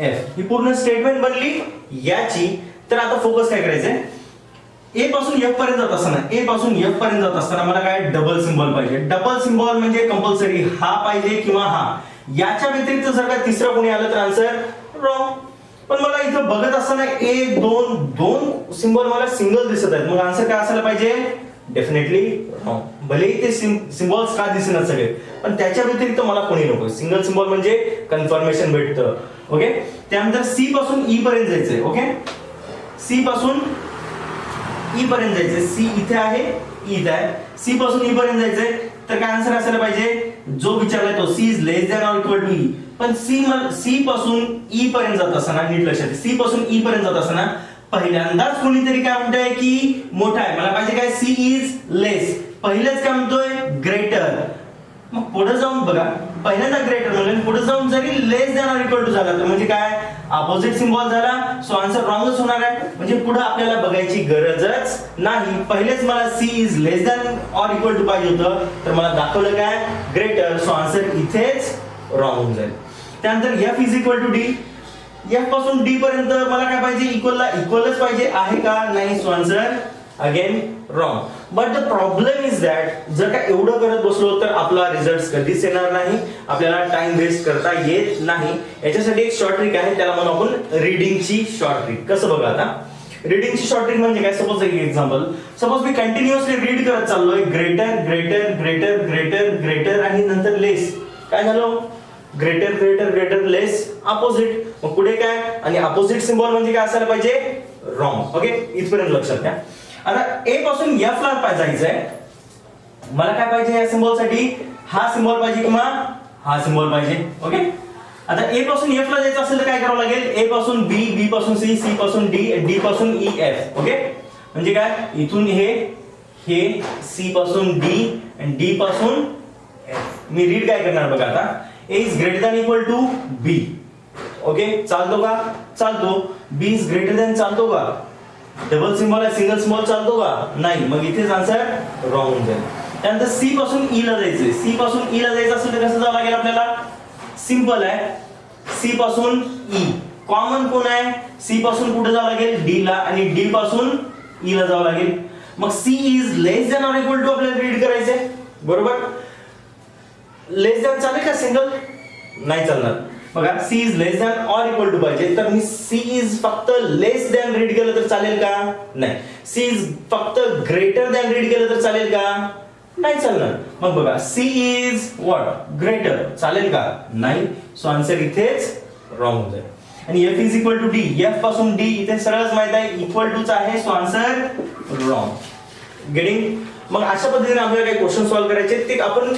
F. ही पूर्ण स्टेटमेंट बनली याची. तर आता फोकस काय करायचंय, A पासून F पर्यंत जात असताना, A पासून F पर्यंत जात असताना मला काय डबल सिम्बॉल पाहिजे. डबल सिम्बॉल म्हणजे कंपल्सरी हा पाहिजे किंवा हा. याच्या व्यतिरिक्त जर का तिसरं कोणी आलं तर आन्सर रॉंग. पण मला इथं बघत असताना दोन सिम्बॉल मला सिंगल दिसत आहेत, मग आन्सर काय असायला पाहिजे, डेफिनेटली रॉंग. भलेही ते सिम्बॉल्स का दिसेना सगळे, पण त्याच्या व्यतिरिक्त मला कोणी नको. सिंगल सिम्बॉल म्हणजे कन्फर्मेशन भेटतं. ओके, त्यानंतर सी पासून ई पर्यंत जायचंय. ओके, सी पासून ई पर्यंत जायचंय. सी इथे आहे, ई इथे आहे. सी पासून ई पर्यंत जायचंय, तर काय आन्सर असायला पाहिजे जो विचारलाय तो C is less than or equal to E. पण सी पासून ई पर्यंत जात असताना नीट लक्षात, सी पासून ई पर्यंत जात असताना पहिल्यांदाच कोणीतरी काय म्हणतंय की मोठा आहे, मला पाहिजे काय सी इज लेस. पहिलेच काय म्हणतोय ग्रेटर. मग पुढे जाऊन बघा, पहिल्यांदा ग्रेटर म्हणजे पुढे जाऊन जरी लेस दॅन ऑर इक्वल टू झाला तर म्हणजे काय अपोजिट सिम्बॉल झाला, सो आन्सर रॉंगच होणार आहे. म्हणजे पुढे आपल्याला बघायची गरजच नाही. पहिलेच मला C is less than or equal to पाहिजे होतं, तर मला दाखवलं काय ग्रेटर, सो आन्सर इथेच रॉंग होऊन जाईल. त्यानंतर F is equal to D. F पासून डी पर्यंत मला काय पाहिजे इक्वलच पाहिजे, आहे का नाही, so answer again wrong. But the problem is that जर का एवढं करत बसलो तर आपला रिझल्ट कधीच येणार नाही, आपल्याला टाइम वेस्ट करता येत नाही. याच्यासाठी एक शॉर्ट ट्रिक आहे, त्याला म्हणू आपण रीडिंगची शॉर्ट ट्रिक. कसं बघा आता, रीडिंगची शॉर्ट ट्रिक म्हणजे काय, सपोज एक एक्झाम्पल, सपोज मी कंटिन्युअसली रीड करत चाललोय greater greater greater greater greater आणि नंतर लेस. काय झालं, ग्रेटर ग्रेटर ग्रेटर लेस अपोजिट. मग पुढे काय, आणि अपोजिट सिम्बॉल म्हणजे काय असायला पाहिजे रॉंग. ओके, इथपर्यंत लक्षात घ्या. आता ए पासून एफ ला जायचंय, मला काय पाहिजे या सिम्बॉल साठी, हा सिम्बॉल पाहिजे किंवा हा सिम्बॉल पाहिजे. ओके, आता ए पासून एफ ला जायचं असेल तर काय करावं लागेल, ए पासून बी, बी पासून सी, सी पासून डी, डी पासून ई, एफ. ओके, म्हणजे काय इथून हे सी पासून डी आणि डी पासून एफ. मी रीड काय करणार बघा आता, A is greater than equal to B. Okay, चालतो का, चालतो. बी इज ग्रेटर दॅन चालतो का, डबल सिम्बॉल आहे सिंगल सिम्बॉल चालतो का, नाही. मग इथेच आन्सर रॉंग होऊन जाईल. त्यानंतर सी पासून ई ला जायचंय. सी पासून ई ला जायचं असेल तर कसं जावं लागेल आपल्याला, सिंपल आहे. सी पासून ई कॉमन कोण आहे, सी पासून कुठे जावं लागेल डी ला, आणि डी पासून ई ला जावं लागेल. मग C is less than or equal to आपल्याला रीड करायचंय, बरोबर. लेस दॅन चालेल का सिंगल, नाही चालणार. बघा C is less than or equal to पाहिजे, तर मी सी इज फक्त लेस दॅन रीड केलं तर चालेल का, नाही. सी इज फक्त ग्रेटर दॅन रीड केलं तर चालेल का, नाही चालणार. मग बघा सी इज व्हॉट ग्रेटर, चालेल का, नाही. सो आन्सर इथेच रॉंग होऊन जाईल. आणि F is equal to D, F पासून डी इथे सरळच माहित आहे इक्वल टूच आहे, सो आन्सर रॉंग. गेटिंग. मग अशा पद्धतीने आपल्याला काही क्वेश्चन सॉल्व्ह करायचे, ते आपण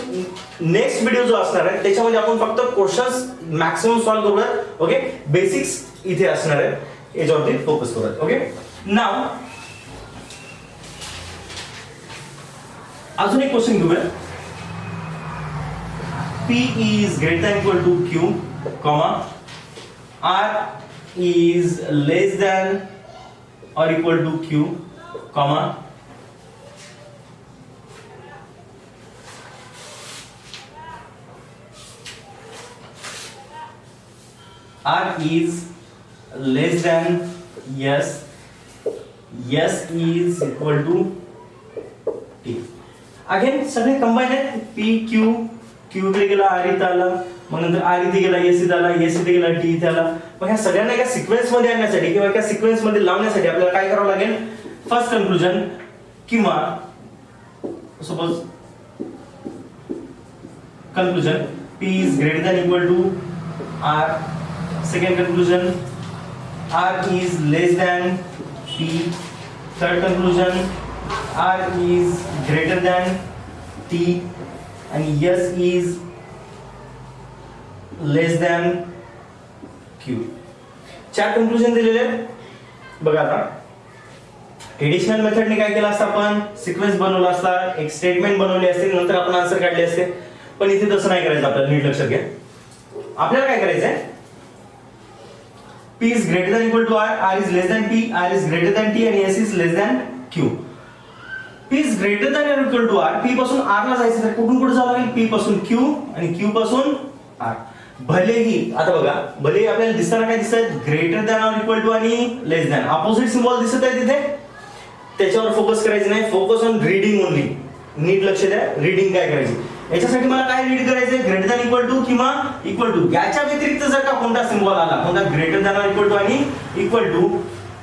नेक्स्ट व्हिडिओ जो असणार आहे त्याच्यामध्ये आपण फक्त क्वेश्चन्स मॅक्सिमम सॉल्व्ह करूयात. ओके, बेसिक्स इथे असणार आहे, याच्यावरती फोकस करूयात. ओके, नाव अजून एक क्वेश्चन घेऊया. P is greater than equal to Q, comma R is less than or equal to Q, comma R is less than S, S is equal to T. Again सगळे combine आहेत. P Q, Q इकडे गेला, R इथे आला, मग नंतर R इथे गेला, S इथे आला, S इथे गेला, T इथे आला. मग ह्या सगळ्यांना एका सिक्वेन्स मध्ये आणण्यासाठी किंवा एका सिक्वेन्स मध्ये लावण्यासाठी आपल्याला काय करावं लागेल, फर्स्ट कन्क्लुजन किंवा suppose conclusion P is greater than equal to R. Second conclusion, R is less than P. Third conclusion, R is greater than T and S is less than Q. चार conclusion दिलेले आहेत. बघा आता traditional मेथडने काय केलं असतं, आपण sequence बनवला असता, एक स्टेटमेंट बनवली असते, नंतर आपण आन्सर काढले असते. पण इथे तसं नाही करायचं आपल्याला, नीट लक्षात घ्या. आपल्याला काय करायचंय, P is greater than equal to R, R is less than P, R is greater than T आणि S is less than Q. P is greater than or equal to R, P पासून R ला जायचं तर कुठून कुठे जावं लागेल, P पासून Q आणि Q पासून R. भलेही आता बघा, भलेही आपल्याला दिसताना काय दिसत, greater than or equal to आणि लेस दॅन, अपोजिट सिम्बॉल दिसत आहे तिथे, त्याच्यावर फोकस करायचं नाही, फोकस ऑन रीडिंग ओनली. नीट लक्ष द्या, रीडिंग काय करायची. याच्यासाठी मला काय रीड करायचंय, ग्रेटर दॅन इक्वल टू किंवा इक्वल टू. याच्या व्यतिरिक्त जर का कोणता सिम्बॉल आला, कोणता greater than or equal to आणि इक्वल टू,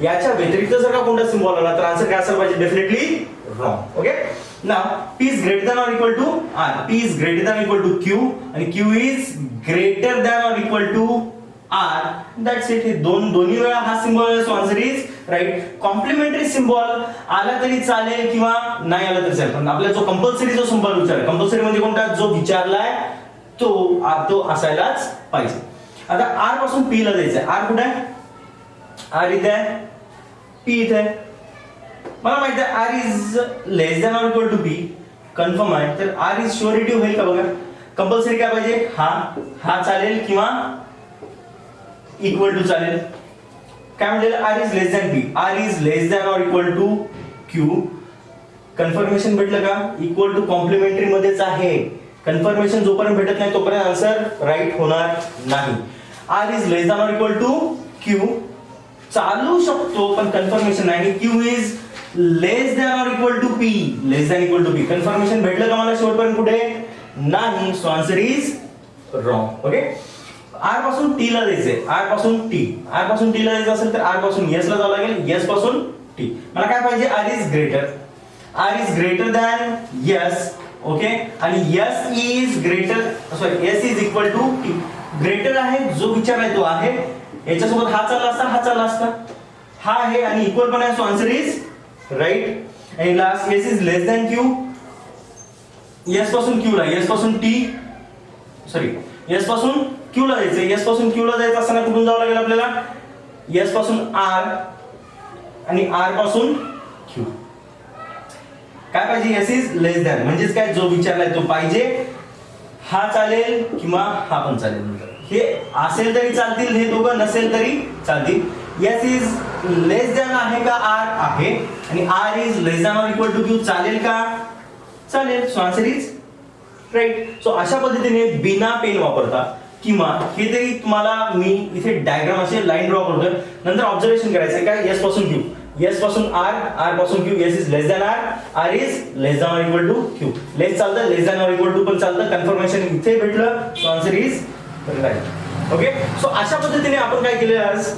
याच्या व्यतिरिक्त जर का कोणता सिम्बॉल आला तर आन्सर काय असायला पाहिजे? Definitely wrong. Okay, now P is greater than or equal to R, P is greater than equal to Q आणि Q is greater than or equal to R. That's it. हे दोन्ही वेळा हा सिम्बॉल आहे, so answer is right. Complementary symbol आला तरी चालेल किंवा नाही आला तरी चालेल, पण आपल्याला जो कंपल्सरी जो सिम्बॉल विचारला, कंपल्सरी म्हणजे कोणता? जो विचारलाय तो असायलाच पाहिजे. आता R पासून P ला जायचंय. R कुठे आहे? R इथे आहे, P इथे आहे. मला माहिती आहे R is less than or equal to P, confirm आहे. तर R इज शुअरिटी होईल का बघा. कंपल्सरी काय पाहिजे? हा चालेल किंवा इक्वल टू चालेल. काय म्हणजे R is less than P, R is less than or equal to Q. Confirmation भेटलं का? इक्वल टू कॉम्प्लिमेंटरी मध्येच आहे. कन्फर्मेशन जोपर्यंत भेटत नाही तोपर्यंत आन्सर राईट होणार नाही. R is less than or equal to Q चालू शकतो पण कन्फर्मेशन नाही. Q is less than or equal to P, less than equal to P. Confirmation भेटलं का मला शेवटपर्यंत? कुठे नाही. So answer is wrong. Okay, R पासून T ला जायचंय. R पासून T ला जायचं असेल तर R पासून S ला जावं लागेल, S पासून T. मला काय पाहिजे? R is greater than S. Okay, आणि S is equal to T. Greater आहे, जो विचारलाय तो आहे. याच्यासोबत हा चालला असता, हा आहे आणि इक्वल पण आहे, सो आन्सर इज राईट. आणि last S is less than Q. S पासून Q ला, S पासून Q ला जायचंय. S पासून Q ला जायचं असताना कुठून जावं लागेल आपल्याला? S पासून R आणि R पासून Q. काय पाहिजे? S इज लेस दॅन म्हणजेच काय? जो विचारलाय तो पाहिजे. हा चालेल किंवा हा पण चालेल. हे असेल तरी चालतील, हे दोघं नसेल तरी चालतील. S इज लेस दॅन आहे का? R आहे. आणि R is less than or equal to Q चालेल का? चालेल. So answer is right. So अशा पद्धतीने बिना पेन वापरता किंवा हे तरी तुम्हाला मी इथे डायग्राम असे लाईन ड्रॉ करतोय, नंतर ऑब्झर्वेशन करायचं काय? S पासून Q, S पासून R, R पासून Q. S is less than R, R is less than or equal to Q. Less चालतं, less than or equal to पण चालतं. कन्फर्मेशन इथे भेटलं, so answer is right. Okay, so अशा पद्धतीने आपण काय केलं? आज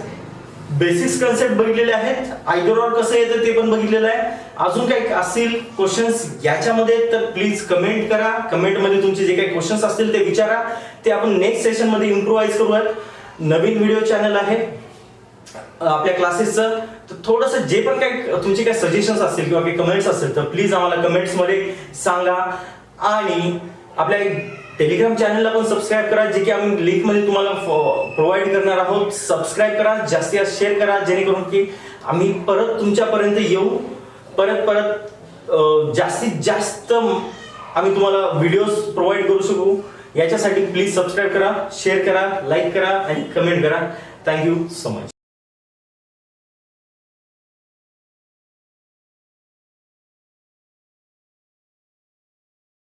बेसिक्स कन्सेप्ट बघितलेले आहेत, आयदर ऑर कसं येतं ते पण बघितलेलं आहे. अजून काही असतील क्वेश्चन्स याच्यामध्ये तर प्लीज कमेंट करा. कमेंटमध्ये तुमचे जे काही क्वेश्चन्स असतील ते विचारा, ते आपण नेक्स्ट सेशन मध्ये इम्प्रोवाइज करूयात. नवीन व्हिडिओ चॅनल आहे आपल्या क्लासेसचं, तर थोडंसं जे पण काही तुमचे काही सजेशन्स असतील किंवा काही कमेंट्स असतील तर प्लीज आम्हाला कमेंट्स मध्ये सांगा. आणि आपल्या टेलिग्राम चॅनलला पण सबस्क्राईब करा, जे की आम्ही लिंक मध्ये तुम्हाला प्रोव्हाइड करणार आहोत. सबस्क्राईब करा, जास्तीत जास्त शेअर करा, जेणेकरून की आम्ही परत तुमच्यापर्यंत येऊ, परत जास्तीत जास्त आम्ही तुम्हाला व्हिडिओज प्रोव्हाइड करू शकू. याच्यासाठी प्लीज सबस्क्राईब करा, शेअर करा, लाईक करा आणि कमेंट करा. Thank you so much.